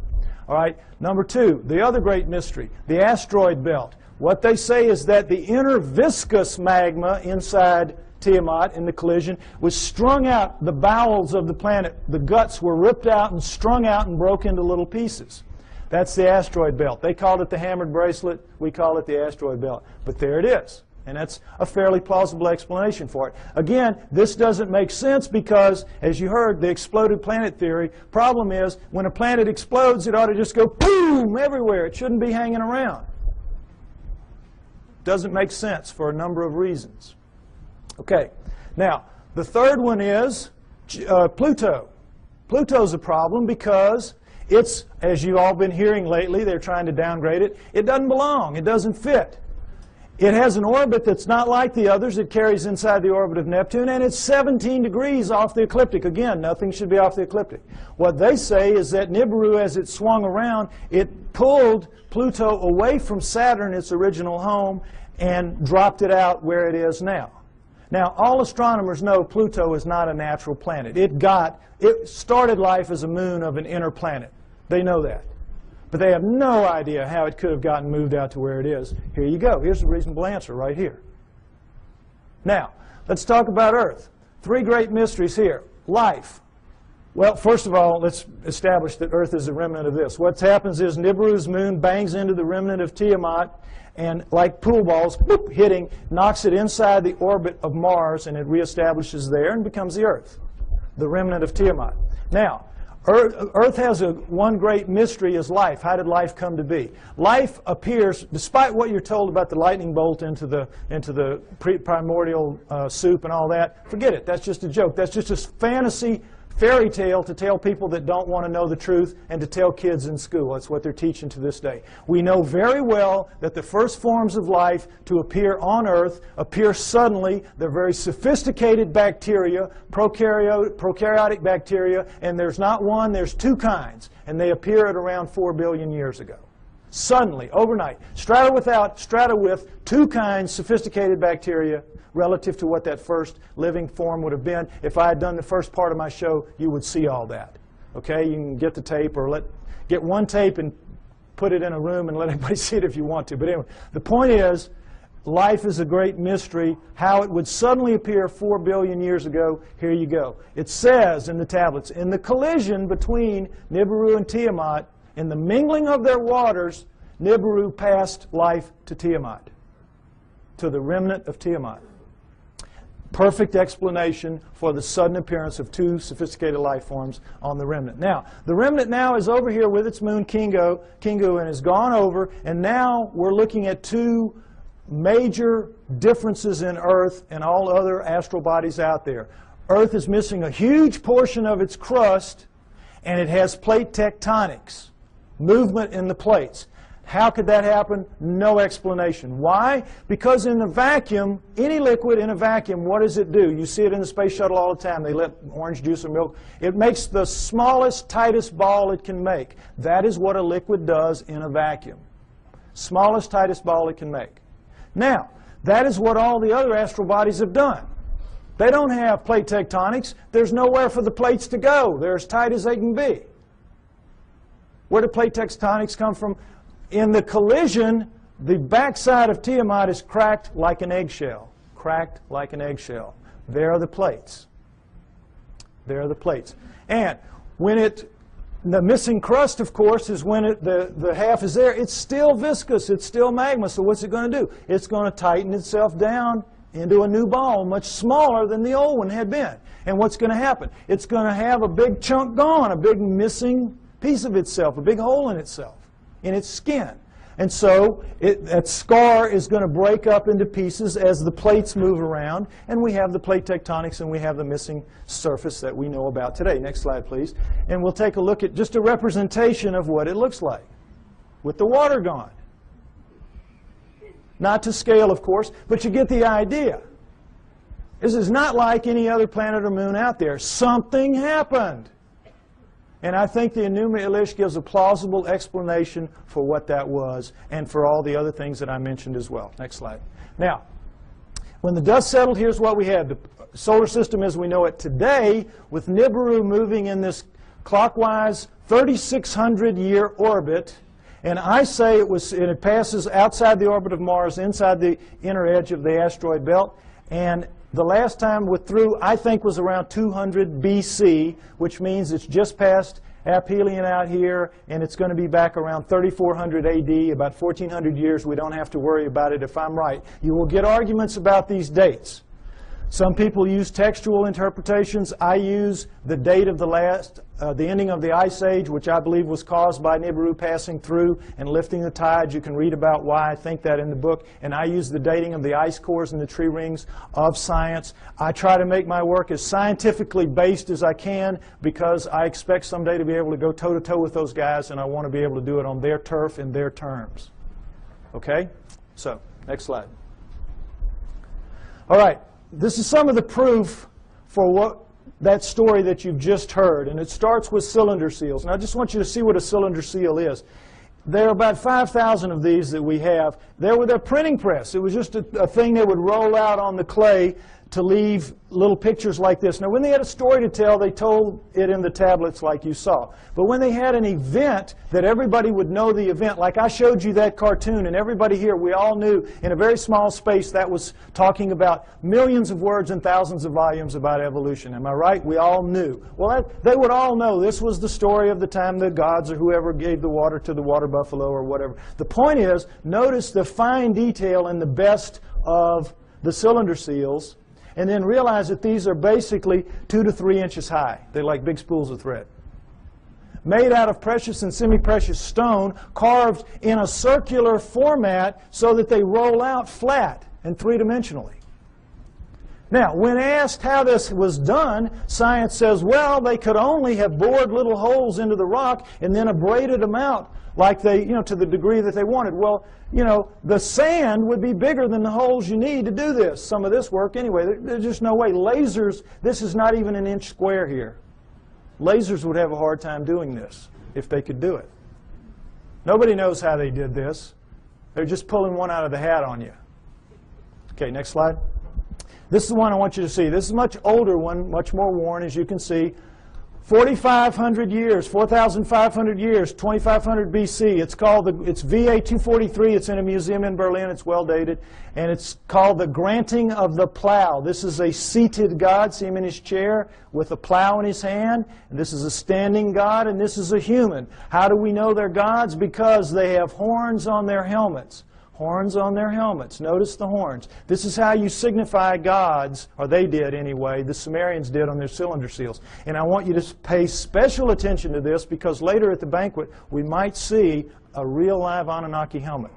All right, number 2, the other great mystery, the asteroid belt. What they say is that the inner viscous magma inside Tiamat in the collision was strung out, the bowels of the planet, the guts were ripped out and strung out and broke into little pieces. That's the asteroid belt. They called it the hammered bracelet. We call it the asteroid belt. But there it is. And that's a fairly plausible explanation for it. Again, this doesn't make sense because, as you heard, the exploded planet theory. Problem is, when a planet explodes, it ought to just go boom everywhere. It shouldn't be hanging around. Doesn't make sense for a number of reasons. Okay, now, the third one is Pluto. Pluto's a problem because it's, as you've all been hearing lately, they're trying to downgrade it. It doesn't belong. It doesn't fit. It has an orbit that's not like the others. It carries inside the orbit of Neptune, and it's 17 degrees off the ecliptic. Again, nothing should be off the ecliptic. What they say is that Nibiru, as it swung around, it pulled Pluto away from Saturn, its original home, and dropped it out where it is now. Now, all astronomers know Pluto is not a natural planet. It started life as a moon of an inner planet. They know that. But they have no idea how it could have gotten moved out to where it is. Here you go. Here's a reasonable answer right here. Now, let's talk about Earth. Three great mysteries here. Life. Well, first of all, let's establish that Earth is a remnant of this. What happens is Nibiru's moon bangs into the remnant of Tiamat, and like pool balls, boop, hitting, knocks it inside the orbit of Mars, and it reestablishes there and becomes the Earth, the remnant of Tiamat. Now, Earth has one great mystery is life. How did life come to be? Life appears, despite what you're told about the lightning bolt into the primordial soup and all that, forget it. That's just a joke. That's just a fantasy fairy tale to tell people that don't want to know the truth and to tell kids in school. That's what they're teaching to this day. We know very well that the first forms of life to appear on Earth appear suddenly. They're very sophisticated bacteria, prokaryotic bacteria, and there's not one, there's two kinds, and they appear at around 4 billion years ago. Suddenly, overnight, strata with two kinds, sophisticated bacteria, relative to what that first living form would have been. If I had done the first part of my show, you would see all that. Okay, you can get the tape or get one tape and put it in a room and let everybody see it if you want to. But anyway, the point is, life is a great mystery. How it would suddenly appear 4 billion years ago, here you go. It says in the tablets, in the collision between Nibiru and Tiamat, in the mingling of their waters, Nibiru passed life to Tiamat, to the remnant of Tiamat. Perfect explanation for the sudden appearance of two sophisticated life forms on the remnant. Now, the remnant now is over here with its moon Kingu, and has gone over, and now we're looking at two major differences in Earth and all other astral bodies out there. Earth is missing a huge portion of its crust, and it has plate tectonics, movement in the plates. How could that happen? No explanation. Why? Because in the vacuum, any liquid in a vacuum, what does it do? You see it in the space shuttle all the time. They let orange juice or milk. It makes the smallest, tightest ball it can make. That is what a liquid does in a vacuum. Smallest, tightest ball it can make. Now, that is what all the other astral bodies have done. They don't have plate tectonics. There's nowhere for the plates to go. They're as tight as they can be. Where do plate tectonics come from? In the collision, the backside of Tiamat is cracked like an eggshell. Cracked like an eggshell. There are the plates. There are the plates. And when the missing crust, of course, is when the half is there. It's still viscous. It's still magma. So what's it going to do? It's going to tighten itself down into a new ball, much smaller than the old one had been. And what's going to happen? It's going to have a big chunk gone, a big missing piece of itself, a big hole in itself, in its skin. And so that scar is going to break up into pieces as the plates move around, and we have the plate tectonics and we have the missing surface that we know about today. Next slide, please. And we'll take a look at just a representation of what it looks like with the water gone. Not to scale, of course, but you get the idea. This is not like any other planet or moon out there. Something happened. And I think the Enuma Elish gives a plausible explanation for what that was and for all the other things that I mentioned as well. Next slide. Now, when the dust settled, here's what we had. The solar system as we know it today, with Nibiru moving in this clockwise 3,600-year orbit. And I say it passes outside the orbit of Mars, inside the inner edge of the asteroid belt. And the last time through, I think, was around 200 BC, which means it's just past aphelion out here, and it's going to be back around 3400 AD, about 1400 years. We don't have to worry about it if I'm right. You will get arguments about these dates. Some people use textual interpretations. I use the date of the ending of the Ice Age, which I believe was caused by Nibiru passing through and lifting the tides. You can read about why I think that in the book. And I use the dating of the ice cores and the tree rings of science. I try to make my work as scientifically based as I can because I expect someday to be able to go toe-to-toe with those guys, and I want to be able to do it on their turf in their terms. Okay? So, next slide. All right. This is some of the proof for that story that you've just heard, and it starts with cylinder seals. And I just want you to see what a cylinder seal is. There are about 5,000 of these that we have. There with a printing press. It was just a thing they would roll out on the clay to leave little pictures like this. Now, when they had a story to tell, they told it in the tablets like you saw. But when they had an event that everybody would know the event, like I showed you that cartoon, and everybody here, we all knew in a very small space that was talking about millions of words and thousands of volumes about evolution. Am I right? We all knew. Well, they would all know this was the story of the time the gods or whoever gave the water to the water buffalo or whatever. The point is, notice the fine detail in the best of the cylinder seals, and then realize that these are basically 2 to 3 inches high. They're like big spools of thread. Made out of precious and semi-precious stone, carved in a circular format so that they roll out flat and three-dimensionally. Now, when asked how this was done, science says, well, they could only have bored little holes into the rock and then abraded them out like they, to the degree that they wanted. Well, the sand would be bigger than the holes you need to do this. Some of this work anyway. There's just no way. Lasers, this is not even an inch square here. Lasers would have a hard time doing this if they could do it. Nobody knows how they did this. They're just pulling one out of the hat on you. Okay, next slide. This is the one I want you to see. This is a much older one, much more worn, as you can see. 4,500 years, 4,500 years, 2,500 BC. It's VA 243. It's in a museum in Berlin. It's well dated. And it's called the Granting of the Plow. This is a seated god. See him in his chair with a plow in his hand. And this is a standing god, and this is a human. How do we know they're gods? Because they have horns on their helmets. Horns on their helmets. Notice the horns. This is how you signify gods, or they did anyway, the Sumerians did on their cylinder seals. And I want you to pay special attention to this because later at the banquet we might see a real live Anunnaki helmet.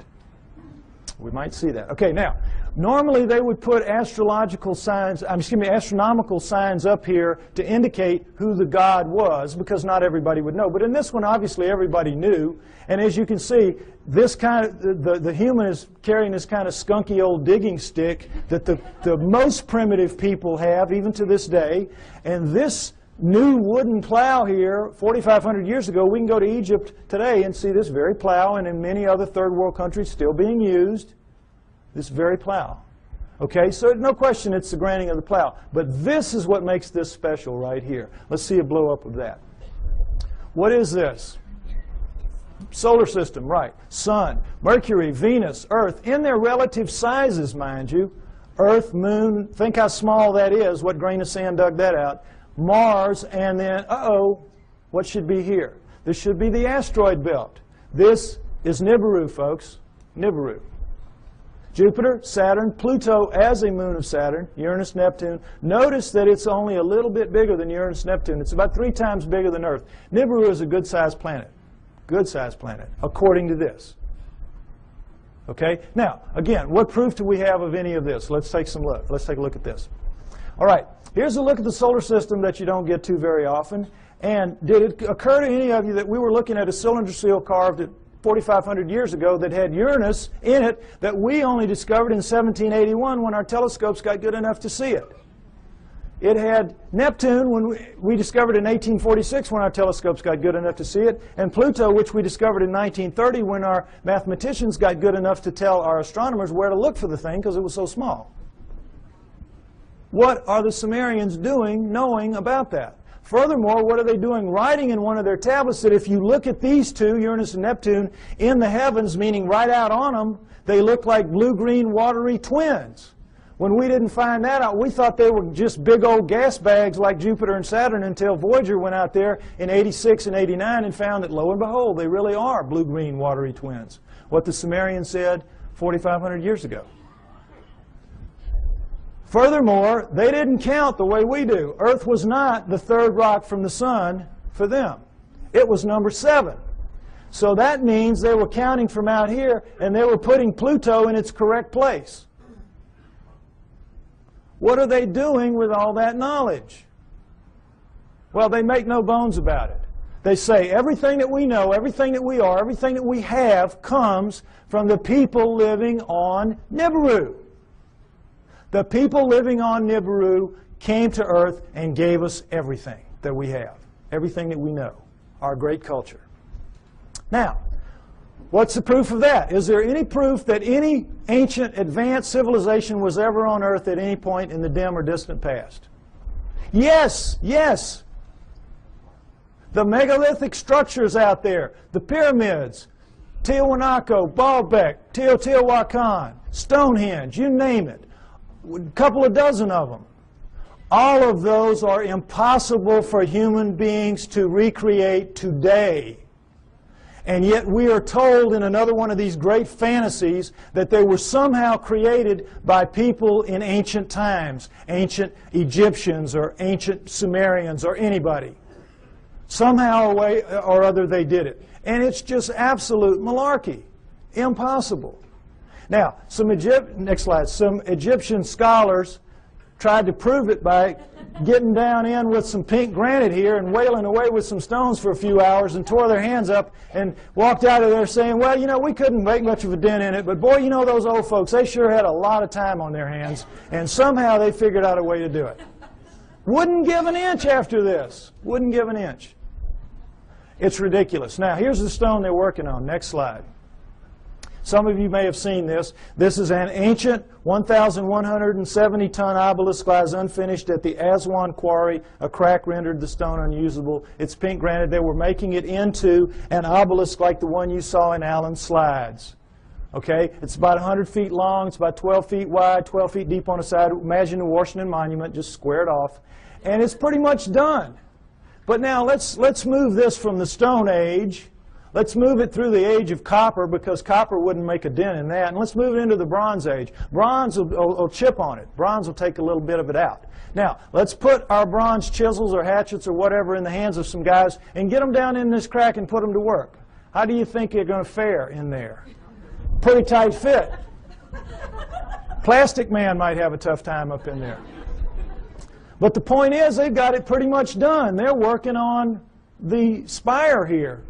We might see that. Okay, now, normally they would put astronomical signs up here to indicate who the god was because not everybody would know. But in this one, obviously, everybody knew. And as you can see, this the human is carrying this kind of skunky old digging stick that the most primitive people have, even to this day. And this new wooden plow here, 4,500 years ago, we can go to Egypt today and see this very plow, and in many other third world countries still being used, this very plow. Okay, so no question it's the granting of the plow. But this is what makes this special right here. Let's see a blow up of that. What is this? Solar system, right. Sun, Mercury, Venus, Earth, in their relative sizes, mind you. Earth, Moon, think how small that is. What grain of sand dug that out? Mars, and then, what should be here? This should be the asteroid belt. This is Nibiru, folks. Nibiru. Jupiter, Saturn, Pluto as a moon of Saturn, Uranus, Neptune. Notice that it's only a little bit bigger than Uranus, Neptune. It's about 3 times bigger than Earth. Nibiru is a good-sized planet. Good-sized planet, according to this. Okay? Now, again, what proof do we have of any of this? Let's take a look at this. All right. Here's a look at the solar system that you don't get to very often. And did it occur to any of you that we were looking at a cylinder seal carved at 4,500 years ago that had Uranus in it that we only discovered in 1781 when our telescopes got good enough to see it? It had Neptune when we discovered in 1846 when our telescopes got good enough to see it, and Pluto, which we discovered in 1930 when our mathematicians got good enough to tell our astronomers where to look for the thing because it was so small. What are the Sumerians doing knowing about that? Furthermore, what are they doing writing in one of their tablets that if you look at these two, Uranus and Neptune, in the heavens, meaning right out on them, they look like blue-green watery twins. When we didn't find that out, we thought they were just big old gas bags like Jupiter and Saturn until Voyager went out there in 86 and 89 and found that, lo and behold, they really are blue-green watery twins. What the Sumerians said 4,500 years ago. Furthermore, they didn't count the way we do. Earth was not the third rock from the sun for them. It was number 7. So that means they were counting from out here, and they were putting Pluto in its correct place. What are they doing with all that knowledge? Well, they make no bones about it. They say everything that we know, everything that we are, everything that we have comes from the people living on Nibiru. The people living on Nibiru came to Earth and gave us everything that we have, everything that we know, our great culture. Now, what's the proof of that? Is there any proof that any ancient advanced civilization was ever on Earth at any point in the dim or distant past? Yes, yes. The megalithic structures out there, the pyramids, Tiwanaku, Baalbek, Teotihuacan, Stonehenge, you name it. A couple of dozen of them. All of those are impossible for human beings to recreate today. And yet we are told in another one of these great fantasies that they were somehow created by people in ancient times, ancient Egyptians or ancient Sumerians or anybody. Somehow a way or other they did it. And it's just absolute malarkey. Impossible. Now, next slide. Some Egyptian scholars tried to prove it by getting down in with some pink granite here and wailing away with some stones for a few hours and tore their hands up and walked out of there saying, well, you know, we couldn't make much of a dent in it, but boy, you know, those old folks, they sure had a lot of time on their hands, and somehow they figured out a way to do it. Wouldn't give an inch after this. Wouldn't give an inch. It's ridiculous. Now, here's the stone they're working on. Next slide. Some of you may have seen this. This is an ancient 1,170-ton obelisk lies unfinished at the Aswan quarry. A crack rendered the stone unusable. It's pink granite. They were making it into an obelisk like the one you saw in Alan's slides. Okay? It's about 100 feet long. It's about 12 feet wide, 12 feet deep on the side. Imagine the Washington Monument just squared off. And it's pretty much done. But now let's move this from the Stone Age. Let's move it through the age of copper, because copper wouldn't make a dent in that. And let's move it into the Bronze Age. Bronze will chip on it. Bronze will take a little bit of it out. Now, let's put our bronze chisels or hatchets or whatever in the hands of some guys and get them down in this crack and put them to work. How do you think you're going to fare in there? Pretty tight fit. Plastic Man might have a tough time up in there. But the point is, they've got it pretty much done. They're working on the spire here.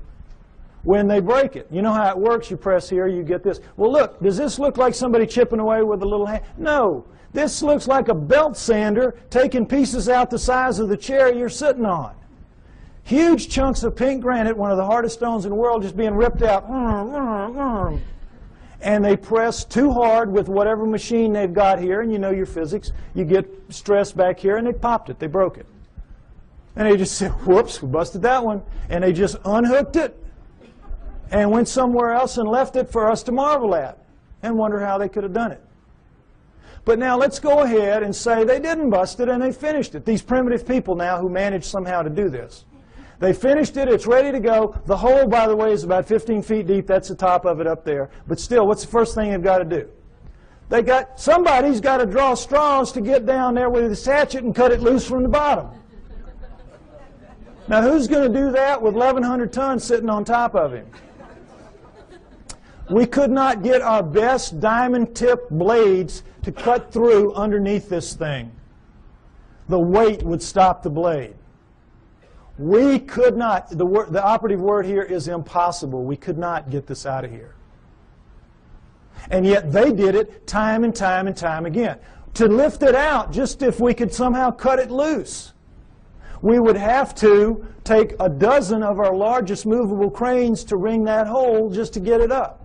When they break it, you know how it works. You press here, you get this. Well, look, does this look like somebody chipping away with a little hand? No. This looks like a belt sander taking pieces out the size of the chair you're sitting on. Huge chunks of pink granite, one of the hardest stones in the world, just being ripped out. And they press too hard with whatever machine they've got here, and you know your physics. You get stress back here, and they popped it. They broke it. And they just said, whoops, we busted that one. And they just unhooked it and went somewhere else and left it for us to marvel at and wonder how they could have done it. But now let's go ahead and say they didn't bust it and they finished it. These primitive people now who managed somehow to do this. They finished it. It's ready to go. The hole, by the way, is about 15 feet deep. That's the top of it up there. But still, what's the first thing they've got to do? Somebody's got to draw straws to get down there with his hatchet and cut it loose from the bottom. Now, who's going to do that with 1,100 tons sitting on top of him? We could not get our best diamond-tipped blades to cut through underneath this thing. The weight would stop the blade. We could not, the operative word here is impossible. We could not get this out of here. And yet they did it time and time and time again. To lift it out, just if we could somehow cut it loose, we would have to take a dozen of our largest movable cranes to wring that hole just to get it up.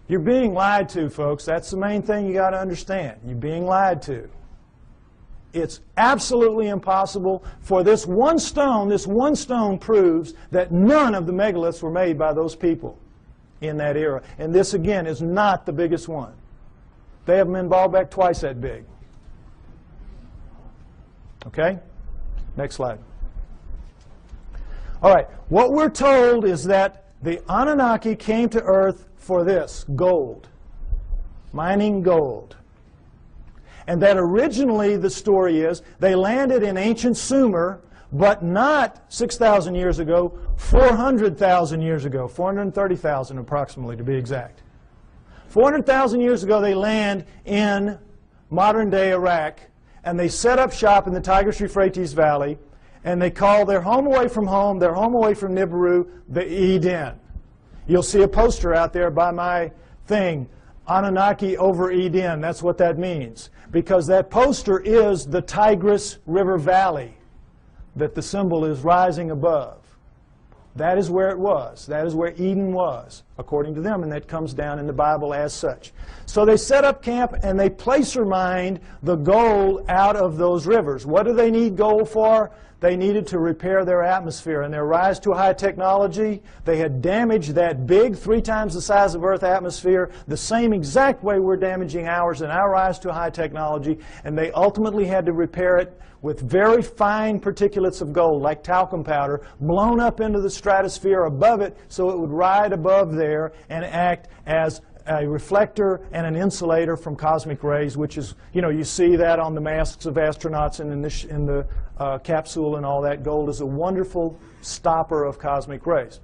You're being lied to, folks. That's the main thing you got to understand. You're being lied to. It's absolutely impossible for this one stone. This one stone proves that none of the megaliths were made by those people in that era. And this, again, is not the biggest one. They have them in Baalbek twice that big. Okay? Next slide. All right. What we're told is that the Anunnaki came to Earth for this, gold. mining gold. And that originally, the story is, they landed in ancient Sumer, but not 6,000 years ago, 400,000 years ago, 430,000 approximately to be exact. 400,000 years ago, they land in modern-day Iraq, and they set up shop in the Tigris-Euphrates Valley, and they call their home away from home, their home away from Nibiru, the Eden. You'll see a poster out there by my thing, Anunnaki over Eden. That's what that means, because that poster is the Tigris River Valley that the symbol is rising above. That is where it was. That is where Eden was, according to them, and that comes down in the Bible as such. So they set up camp and they placer mined the gold out of those rivers. What do they need gold for? They needed to repair their atmosphere. In their rise to high technology, they had damaged that big, 3 times the size of Earth atmosphere, the same exact way we're damaging ours in our rise to high technology, and they ultimately had to repair it with very fine particulates of gold, like talcum powder, blown up into the stratosphere above it so it would ride above there and act as a reflector and an insulator from cosmic rays, which is, you see that on the masks of astronauts and in the capsule and all that. Gold is a wonderful stopper of cosmic rays.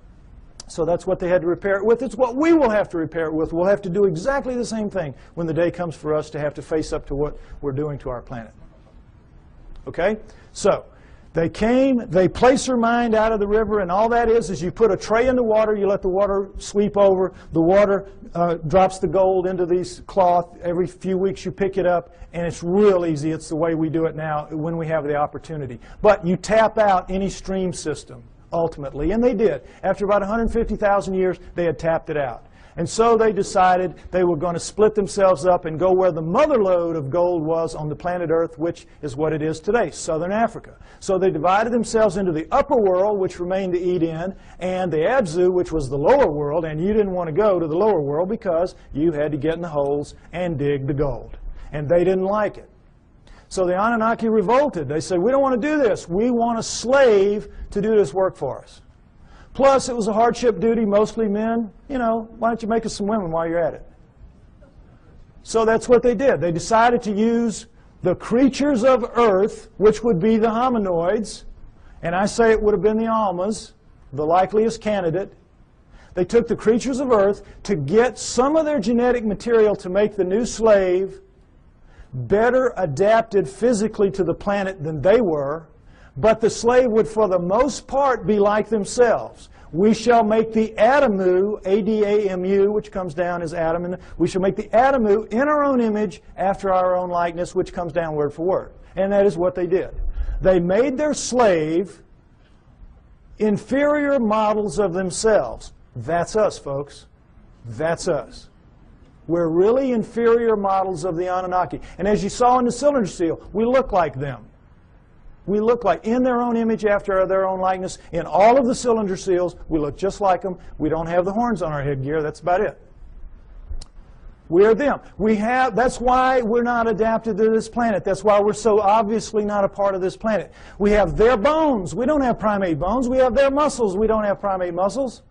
So that's what they had to repair it with. It's what we will have to repair it with. We'll have to do exactly the same thing when the day comes for us to have to face up to what we're doing to our planet. Okay? So they came, they placer mined out of the river, and all that is you put a tray in the water, you let the water sweep over, the water drops the gold into these cloth. Every few weeks you pick it up, and it's real easy. It's the way we do it now when we have the opportunity. But you tap out any stream system, ultimately, and they did. After about 150,000 years, they had tapped it out. And so they decided they were going to split themselves up and go where the mother lode of gold was on the planet Earth, which is what it is today, Southern Africa. So they divided themselves into the upper world, which remained the Eden, and the Abzu, which was the lower world, and you didn't want to go to the lower world because you had to get in the holes and dig the gold. And they didn't like it. So the Anunnaki revolted. They said, we don't want to do this. We want a slave to do this work for us. Plus, it was a hardship duty, mostly men. Why don't you make us some women while you're at it? So that's what they did. They decided to use the creatures of Earth, which would be the hominoids, and I say it would have been the Almas, the likeliest candidate. They took the creatures of Earth to get some of their genetic material to make the new slave better adapted physically to the planet than they were, but the slave would, for the most part, be like themselves. We shall make the Adamu, A-D-A-M-U, which comes down as Adam, and we shall make the Adamu in our own image, after our own likeness, which comes down word for word. And that is what they did. They made their slave inferior models of themselves. That's us, folks. That's us. We're really inferior models of the Anunnaki. And as you saw in the cylinder seal, we look like them. We look like, in their own image, after their own likeness. In all of the cylinder seals, we look just like them. We don't have the horns on our headgear. That's about it. We're them. That's why we're not adapted to this planet. That's why we're so obviously not a part of this planet. We have their bones. We don't have primate bones. We have their muscles. We don't have primate muscles.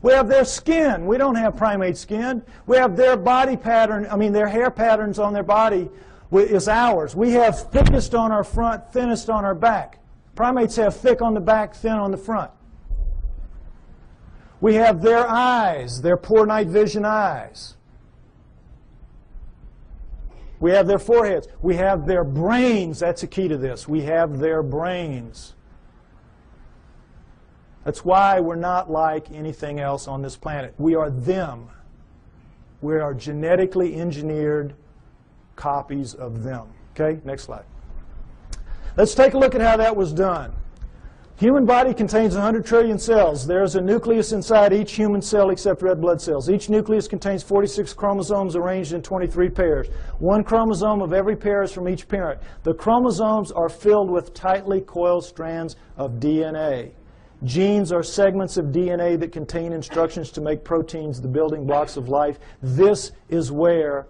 We have their skin. We don't have primate skin. We have their body pattern, their hair patterns on their body is ours. We have thickest on our front, thinnest on our back. Primates have thick on the back, thin on the front. We have their eyes, their poor night vision eyes. We have their foreheads. We have their brains. That's the key to this. We have their brains. That's why we're not like anything else on this planet. We are them. We are genetically engineered copies of them. Okay, next slide. Let's take a look at how that was done. Human body contains 100 trillion cells. There's a nucleus inside each human cell except red blood cells. Each nucleus contains 46 chromosomes arranged in 23 pairs. One chromosome of every pair is from each parent. The chromosomes are filled with tightly coiled strands of DNA. Genes are segments of DNA that contain instructions to make proteins, the building blocks of life. This is where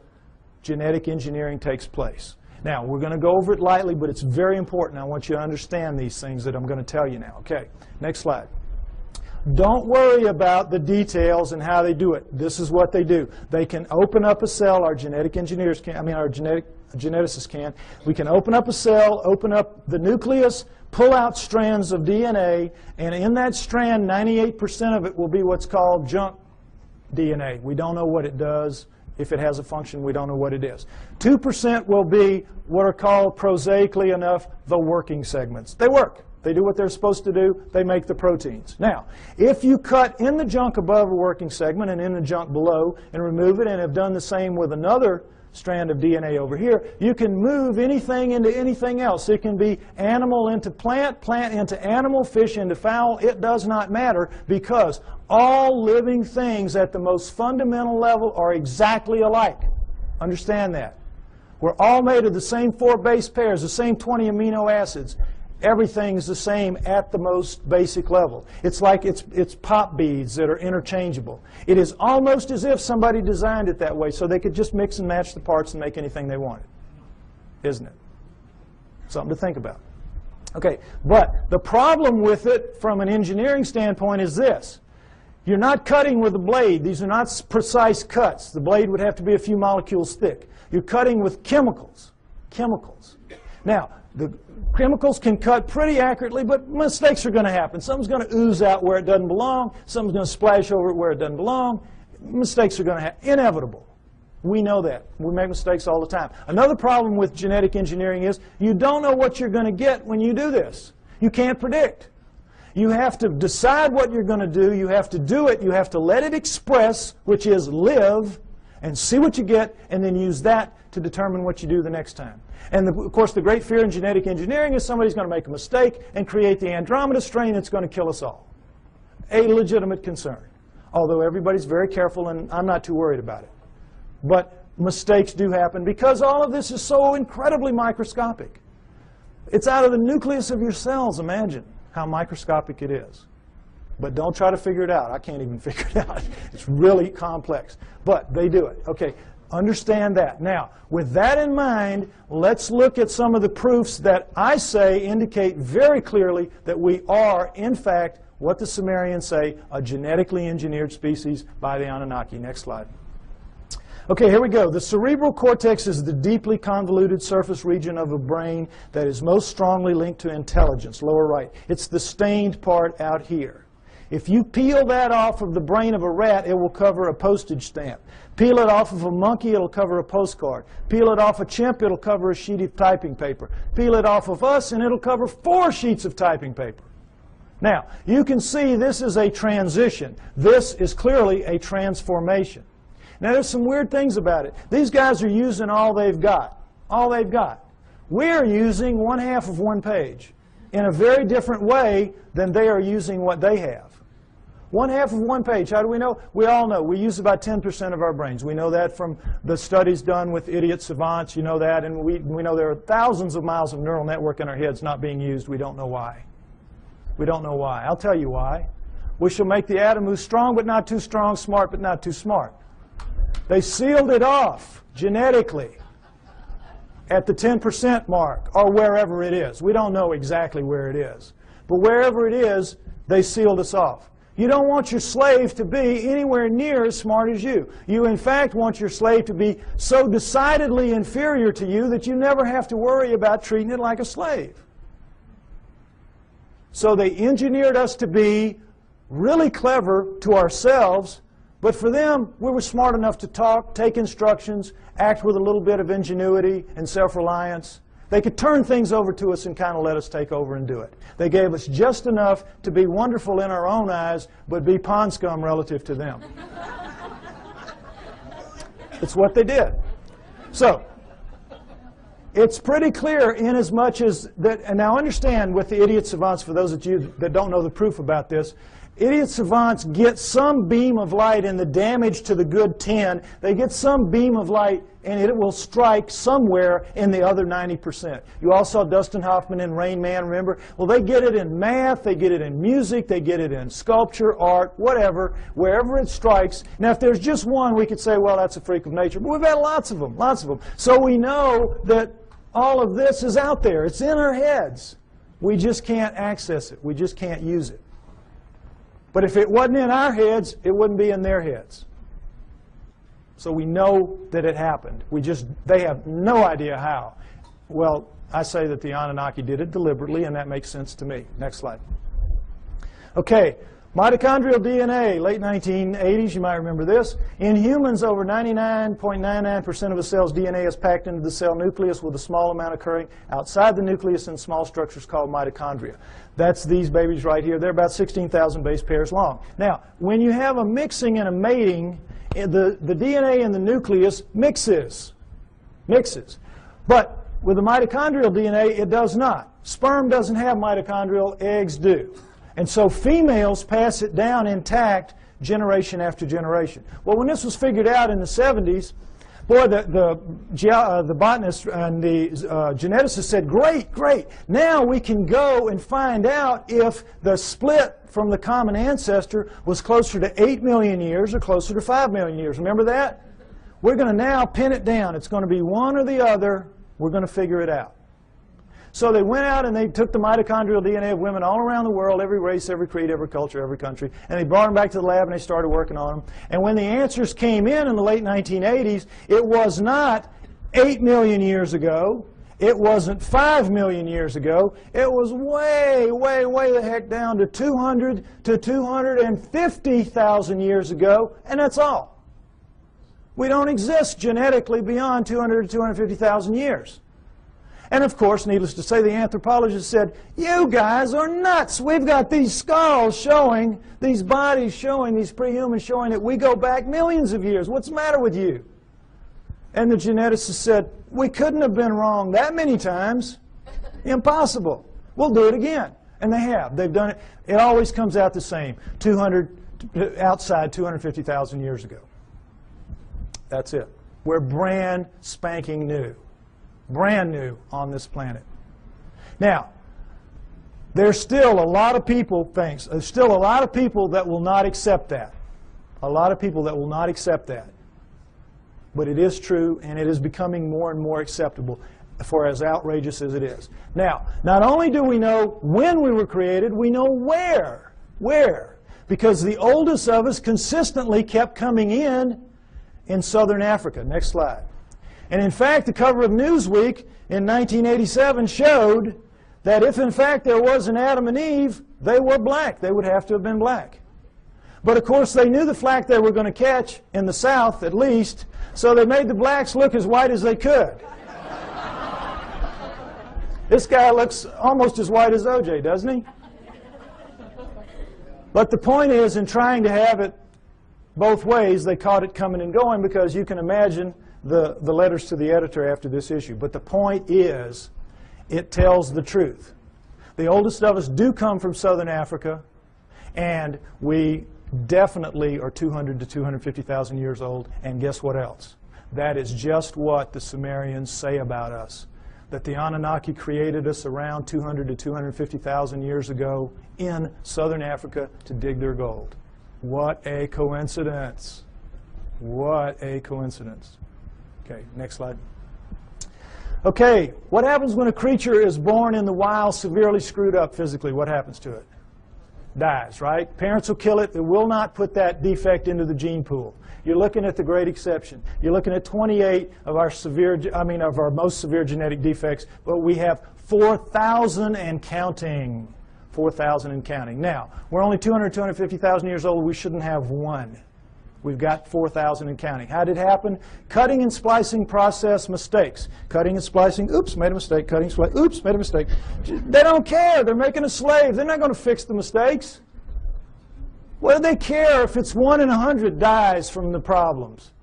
genetic engineering takes place. Now, we're going to go over it lightly, but it's very important. I want you to understand these things that I'm going to tell you now. Okay, next slide. Don't worry about the details and how they do it. This is what they do. They can open up a cell, our genetic engineers can, our geneticists can. We can open up a cell, open up the nucleus, pull out strands of DNA, and in that strand, 98% of it will be what's called junk DNA. We don't know what it does. If it has a function, we don't know what it is. 2% will be what are called, prosaically enough, the working segments. They work. They do what they're supposed to do. They make the proteins. Now, if you cut in the junk above a working segment and in the junk below and remove it and have done the same with another strand of DNA over here, you can move anything into anything else. It can be animal into plant, plant into animal, fish into fowl. It does not matter, because all living things at the most fundamental level are exactly alike. Understand that. We're all made of the same 4 base pairs, the same 20 amino acids. Everything is the same at the most basic level. It's like it's pop beads that are interchangeable. It is almost as if somebody designed it that way so they could just mix and match the parts and make anything they wanted. Isn't it? Something to think about. Okay, but the problem with it from an engineering standpoint is this. You're not cutting with a blade. These are not precise cuts. The blade would have to be a few molecules thick. You're cutting with chemicals. Chemicals. Now, the chemicals can cut pretty accurately, but mistakes are going to happen. Something's going to ooze out where it doesn't belong. Something's going to splash over it where it doesn't belong. Mistakes are going to happen. Inevitable. We know that. We make mistakes all the time. Another problem with genetic engineering is you don't know what you're going to get when you do this. You can't predict. You have to decide what you're going to do. You have to do it. You have to let it express, which is live, and see what you get, and then use that to determine what you do the next time. And of course, the great fear in genetic engineering is somebody's going to make a mistake and create the Andromeda strain that's going to kill us all. A legitimate concern. Although everybody's very careful, and I'm not too worried about it. But mistakes do happen because all of this is so incredibly microscopic. It's out of the nucleus of your cells. Imagine how microscopic it is. But don't try to figure it out. I can't even figure it out. It's really complex. But they do it. Okay, understand that. Now, with that in mind, let's look at some of the proofs that I say indicate very clearly that we are, in fact, what the Sumerians say, a genetically engineered species by the Anunnaki. Next slide. Okay, here we go. The cerebral cortex is the deeply convoluted surface region of a brain that is most strongly linked to intelligence, lower right. It's the stained part out here. If you peel that off of the brain of a rat, it will cover a postage stamp. Peel it off of a monkey, it'll cover a postcard. Peel it off a chimp, it'll cover a sheet of typing paper. Peel it off of us, and it'll cover 4 sheets of typing paper. Now, you can see this is a transition. This is clearly a transformation. Now, there's some weird things about it. These guys are using all they've got. All they've got. We're using 1/2 of 1 page in a very different way than they are using what they have. 1/2 of 1 page. How do we know? We all know. We use about 10% of our brains. We know that from the studies done with idiot savants. You know that. And we know there are thousands of miles of neural network in our heads not being used. We don't know why. We don't know why. I'll tell you why. We shall make the atom who's strong but not too strong, smart but not too smart. They sealed it off genetically at the 10% mark, or wherever it is. We don't know exactly where it is. But wherever it is, they sealed us off. You don't want your slave to be anywhere near as smart as you. You, in fact, want your slave to be so decidedly inferior to you that you never have to worry about treating it like a slave. So they engineered us to be really clever to ourselves, but for them, we were smart enough to talk, take instructions, act with a little bit of ingenuity and self-reliance. They could turn things over to us and kind of let us take over and do it. They gave us just enough to be wonderful in our own eyes, but be pond scum relative to them. It's what they did. So, it's pretty clear in as much as that, and now understand with the idiot savants, for those of you that don't know the proof about this, idiot savants get some beam of light in the damage to the good 10. They get some beam of light, and it will strike somewhere in the other 90%. You all saw Dustin Hoffman in Rain Man, remember? Well, they get it in math, they get it in music, they get it in sculpture, art, whatever, wherever it strikes. Now, if there's just one, we could say, well, that's a freak of nature. But we've had lots of them, lots of them. So we know that all of this is out there. It's in our heads. We just can't access it. We just can't use it. But if it wasn't in our heads, it wouldn't be in their heads. So we know that it happened. They have no idea how. Well, I say that the Anunnaki did it deliberately, and that makes sense to me. Next slide. Okay, mitochondrial DNA, late 1980s, you might remember this. In humans, over 99.99% of a cell's DNA is packed into the cell nucleus, with a small amount occurring outside the nucleus in small structures called mitochondria. That's these babies right here. They're about 16,000 base pairs long. Now, when you have a mixing and a mating, the DNA in the nucleus mixes. But with the mitochondrial DNA, it does not. Sperm doesn't have mitochondrial, eggs do. And so females pass it down intact generation after generation. Well, when this was figured out in the 70s, boy, the botanists and the geneticists said, great, great. Now we can go and find out if the split from the common ancestor was closer to 8 million years or closer to 5 million years. Remember that? We're going to now pin it down. It's going to be one or the other. We're going to figure it out. So they went out and they took the mitochondrial DNA of women all around the world, every race, every creed, every culture, every country, and they brought them back to the lab and they started working on them. And when the answers came in the late 1980s, it was not 8 million years ago. It wasn't 5 million years ago. It was way, way, way the heck down to 200 to 250,000 years ago, and that's all. We don't exist genetically beyond 200 to 250,000 years. And of course, needless to say, the anthropologists said, you guys are nuts. We've got these skulls showing, these bodies showing, these prehumans showing that we go back millions of years. What's the matter with you? And the geneticists said, we couldn't have been wrong that many times. Impossible. We'll do it again. And they have. They've done it. It always comes out the same. Outside 250,000 years ago. That's it. We're brand spanking new. Brand new on this planet. Now, there's still a lot of people, there's still a lot of people that will not accept that. A lot of people that will not accept that. But it is true, and it is becoming more and more acceptable, for as outrageous as it is. Now, not only do we know when we were created, we know where. Where? Because the oldest of us consistently kept coming in southern Africa. Next slide. And in fact, the cover of Newsweek in 1987 showed that if in fact there was an Adam and Eve, they were black. They would have to have been black. But of course they knew the flack they were going to catch, in the South at least, so they made the blacks look as white as they could. This guy looks almost as white as OJ, doesn't he? But the point is, in trying to have it both ways, they caught it coming and going, because you can imagine the letters to the editor after this issue. But the point is, it tells the truth. The oldest of us do come from southern Africa, and we definitely are 200 to 250,000 years old. And guess what else? That is just what the Sumerians say about us. That the Anunnaki created us around 200 to 250,000 years ago in southern Africa to dig their gold. What a coincidence. What a coincidence. Okay, next slide. Okay, what happens when a creature is born in the wild severely screwed up physically? What happens to it? Dies, right? Parents will kill it. They will not put that defect into the gene pool. You're looking at the great exception. You're looking at 28 of our most severe genetic defects, but we have 4,000 and counting. 4,000 and counting. Now, we're only 200, 250,000 years old. We shouldn't have one. We've got 4,000 and counting. How did it happen? Cutting and splicing process mistakes. Cutting and splicing, oops, made a mistake. Cutting, splicing, oops, made a mistake. They don't care. They're making a slave. They're not going to fix the mistakes. What do they care if it's 1 in 100 dies from the problems?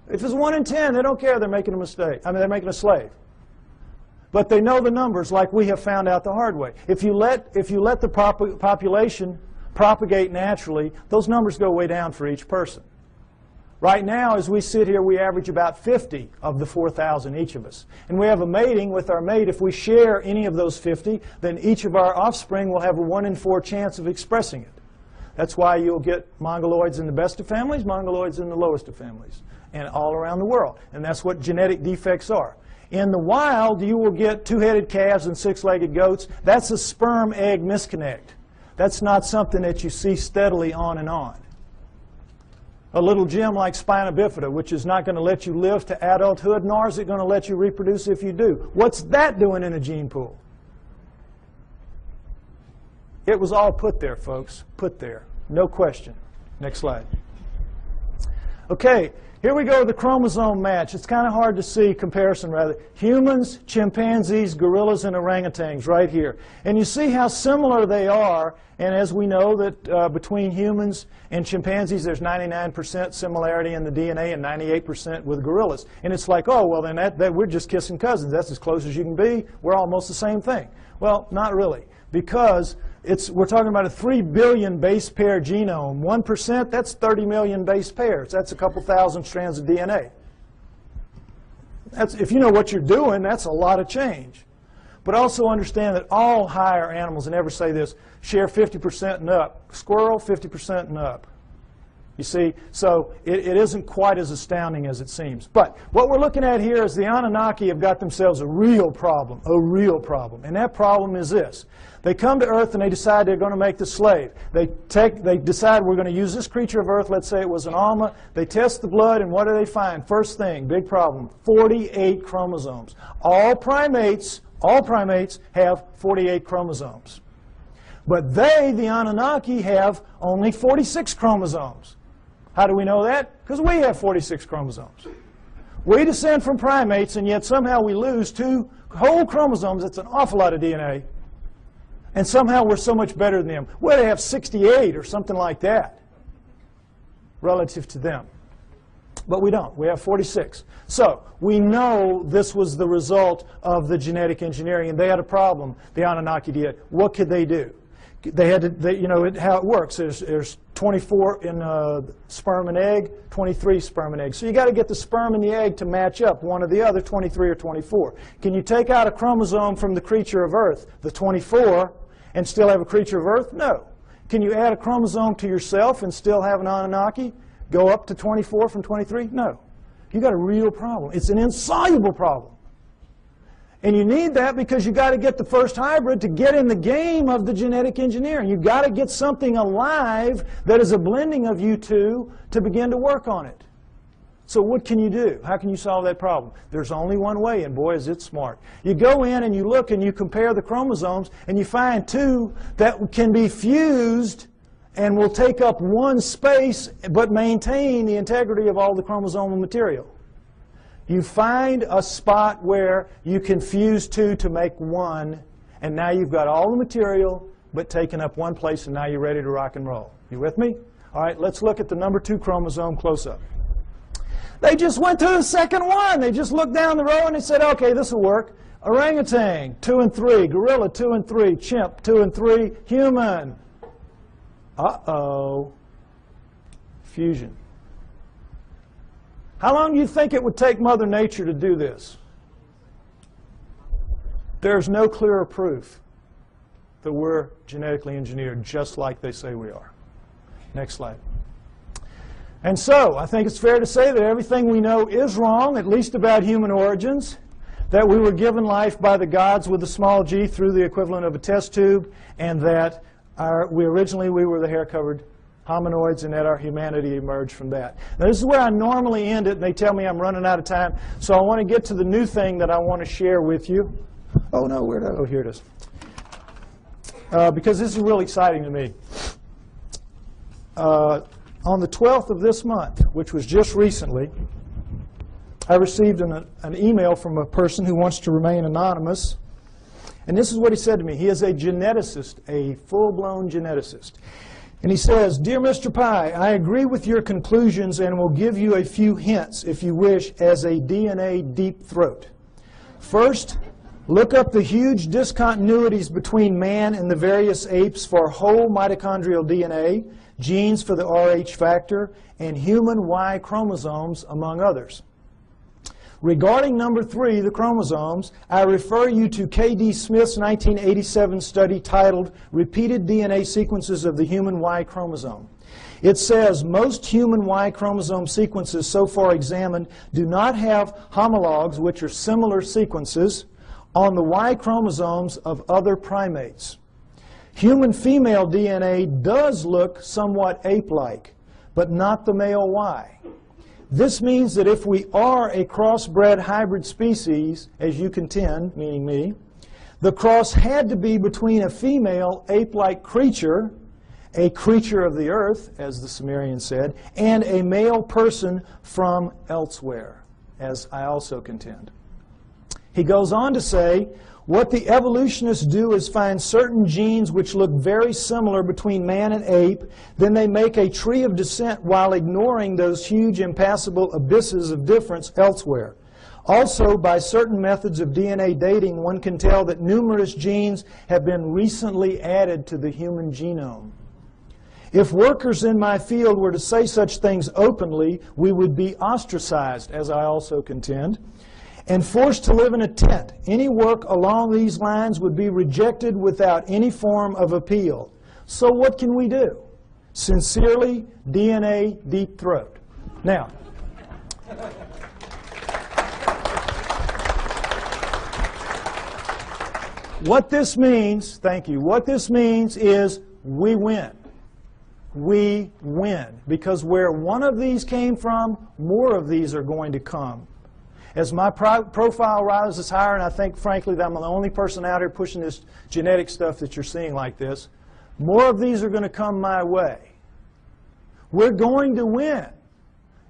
If it's 1 in 10, they don't care. They're making a mistake. I mean, they're making a slave. But they know the numbers, like we have found out the hard way. If you let the population propagate naturally, those numbers go way down for each person. Right now, as we sit here, we average about 50 of the 4,000, each of us. And we have a mating with our mate. If we share any of those 50, then each of our offspring will have a 1 in 4 chance of expressing it. That's why you'll get mongoloids in the best of families, mongoloids in the lowest of families, and all around the world. And that's what genetic defects are. In the wild, you will get 2-headed calves and 6-legged goats. That's a sperm-egg misconnect. That's not something that you see steadily on and on. A little gem like spina bifida, which is not going to let you live to adulthood, nor is it going to let you reproduce if you do. What's that doing in a gene pool? It was all put there, folks. Put there. No question. Next slide. Okay, here we go with the chromosome match. It's kind of hard to see, comparison rather. Humans, chimpanzees, gorillas, and orangutans right here. And you see how similar they are. And as we know that between humans and chimpanzees, there's 99% similarity in the DNA and 98% with gorillas. And it's like, oh, well, then that we're just kissing cousins. That's as close as you can be. We're almost the same thing. Well, not really. Because we're talking about a 3 billion base pair genome. 1%, that's 30 million base pairs. That's a couple thousand strands of DNA. If you know what you're doing, that's a lot of change. But also understand that all higher animals, and never say this, share 50% and up. Squirrel, 50% and up. You see, so it isn't quite as astounding as it seems. But what we're looking at here is the Anunnaki have got themselves a real problem. And that problem is this. They come to Earth and they decide they're going to make the slave. They decide we're going to use this creature of Earth, let's say it was an Alma. They test the blood, and what do they find? First thing, big problem, 48 chromosomes. All primates have 48 chromosomes. But they, the Anunnaki, have only 46 chromosomes. How do we know that? Because we have 46 chromosomes. We descend from primates, and yet somehow we lose 2 whole chromosomes. That's an awful lot of DNA. And somehow we're so much better than them. Well, they have 68 or something like that relative to them. But we don't. We have 46. So we know this was the result of the genetic engineering, and they had a problem, the Anunnaki did. What could they do? They had to, you know, how it works. There's 24 in sperm and egg, 23 sperm and egg. So you got to get the sperm and the egg to match up, one or the other, 23 or 24. Can you take out a chromosome from the creature of Earth, the 24, and still have a creature of Earth? No. Can you add a chromosome to yourself and still have an Anunnaki? Go up to 24 from 23? No. You got a real problem. It's an insoluble problem. And you need that because you got to get the first hybrid to get in the game of the genetic engineering. You got to get something alive that is a blending of you two to begin to work on it. So what can you do? How can you solve that problem? There's only one way, and boy, is it smart. You go in and you look and you compare the chromosomes, and you find 2 that can be fused and will take up one space but maintain the integrity of all the chromosomal material. You find a spot where you can fuse 2 to make 1, and now you've got all the material but taken up one place, and now you're ready to rock and roll. You with me? All right, let's look at the number 2 chromosome close up. They just went to the second one. They just looked down the row and they said, okay, this will work. Orangutan, 2 and 3. Gorilla, 2 and 3. Chimp, 2 and 3. Human. Uh-oh. Fusion. How long do you think it would take Mother Nature to do this? There's no clearer proof that we're genetically engineered just like they say we are. Next slide. And so, I think it's fair to say that everything we know is wrong, at least about human origins, that we were given life by the gods with a small g through the equivalent of a test tube, and that originally we were the hair-covered hominoids, and that our humanity emerged from that. Now, this is where I normally end it, and they tell me I'm running out of time, so I want to get to the new thing that I want to share with you. Oh, no, where did I? Oh, here it is. Because this is really exciting to me. On the 12th of this month, which was just recently, I received an email from a person who wants to remain anonymous. And this is what he said to me. He is a geneticist, a full-blown geneticist. And he says, "Dear Mr. Pye, I agree with your conclusions and will give you a few hints, if you wish, as a DNA deep throat. First, look up the huge discontinuities between man and the various apes for whole mitochondrial DNA, genes for the Rh factor, and human Y chromosomes, among others. Regarding number 3, the chromosomes, I refer you to K.D. Smith's 1987 study titled Repeated DNA Sequences of the Human Y Chromosome. It says most human Y chromosome sequences so far examined do not have homologs, which are similar sequences, on the Y chromosomes of other primates. Human female DNA does look somewhat ape-like, but not the male Y. This means that if we are a crossbred hybrid species, as you contend, meaning me, the cross had to be between a female ape-like creature, a creature of the earth, as the Sumerians said, and a male person from elsewhere, as I also contend. He goes on to say, what the evolutionists do is find certain genes which look very similar between man and ape, then they make a tree of descent while ignoring those huge impassable abysses of difference elsewhere. Also, by certain methods of DNA dating, one can tell that numerous genes have been recently added to the human genome. If workers in my field were to say such things openly, we would be ostracized, as I also contend, and forced to live in a tent. Any work along these lines would be rejected without any form of appeal. So what can we do? Sincerely, DNA Deep Throat. Now, what this means, thank you, what this means is we win. We win. Because where one of these came from, more of these are going to come. As my profile rises higher, and I think, frankly, that I'm the only person out here pushing this genetic stuff that you're seeing like this, more of these are going to come my way. We're going to win.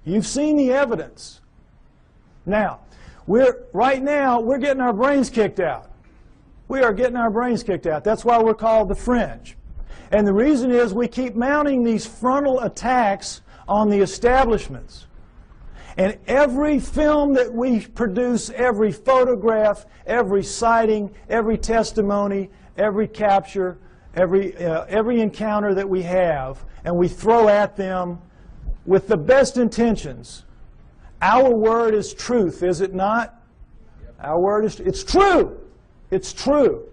You've seen the evidence. Now, right now, we're getting our brains kicked out. We are getting our brains kicked out. That's why we're called the fringe. And the reason is we keep mounting these frontal attacks on the establishments. And every film that we produce, every photograph, every sighting, every testimony, every capture, every encounter that we have, and we throw at them with the best intentions. Our word is truth, is it not? Our word is, it's true. It's true.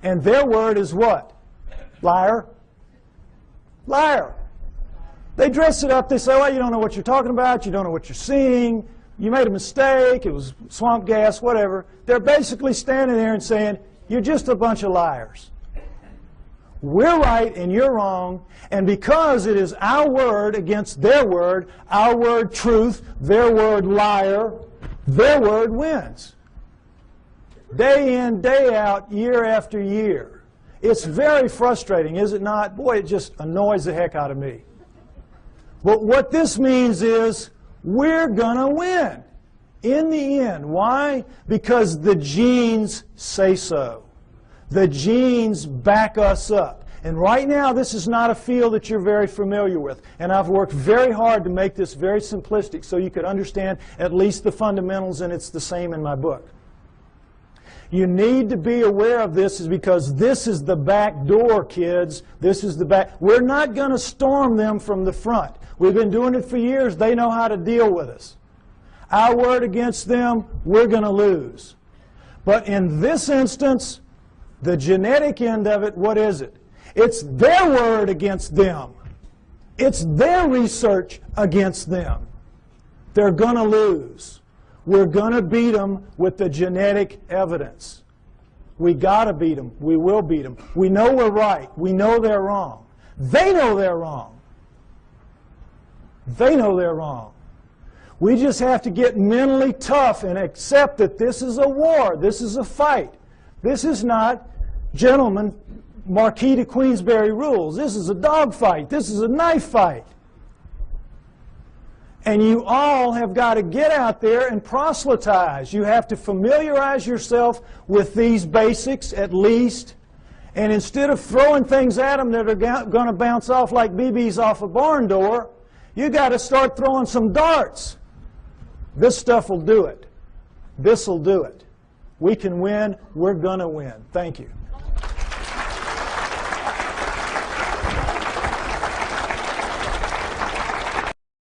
And their word is what? Liar. Liar. They dress it up. They say, well, you don't know what you're talking about. You don't know what you're seeing. You made a mistake. It was swamp gas, whatever. They're basically standing there and saying, you're just a bunch of liars. We're right and you're wrong. And because it is our word against their word, our word truth, their word liar, their word wins. Day in, day out, year after year. It's very frustrating, is it not? Boy, it just annoys the heck out of me. But what this means is we're going to win in the end. Why? Because the genes say so. The genes back us up. And right now, this is not a field that you're very familiar with. And I've worked very hard to make this very simplistic so you could understand at least the fundamentals, and it's the same in my book. You need to be aware of this is because this is the back door, kids. This is the back. We're not going to storm them from the front. We've been doing it for years. They know how to deal with us. Our word against them, we're going to lose. But in this instance, the genetic end of it, what is it? It's their word against them. It's their research against them. They're going to lose. We're going to beat them with the genetic evidence. We got to beat them. We will beat them. We know we're right. We know they're wrong. They know they're wrong. They know they're wrong. We just have to get mentally tough and accept that this is a war. This is a fight. This is not, gentlemen, Marquis de Queensberry rules. This is a dog fight. This is a knife fight. And you all have got to get out there and proselytize. You have to familiarize yourself with these basics at least. And instead of throwing things at them that are going to bounce off like BBs off a barn door, you got to start throwing some darts. This stuff will do it. This will do it. We can win. We're going to win. Thank you.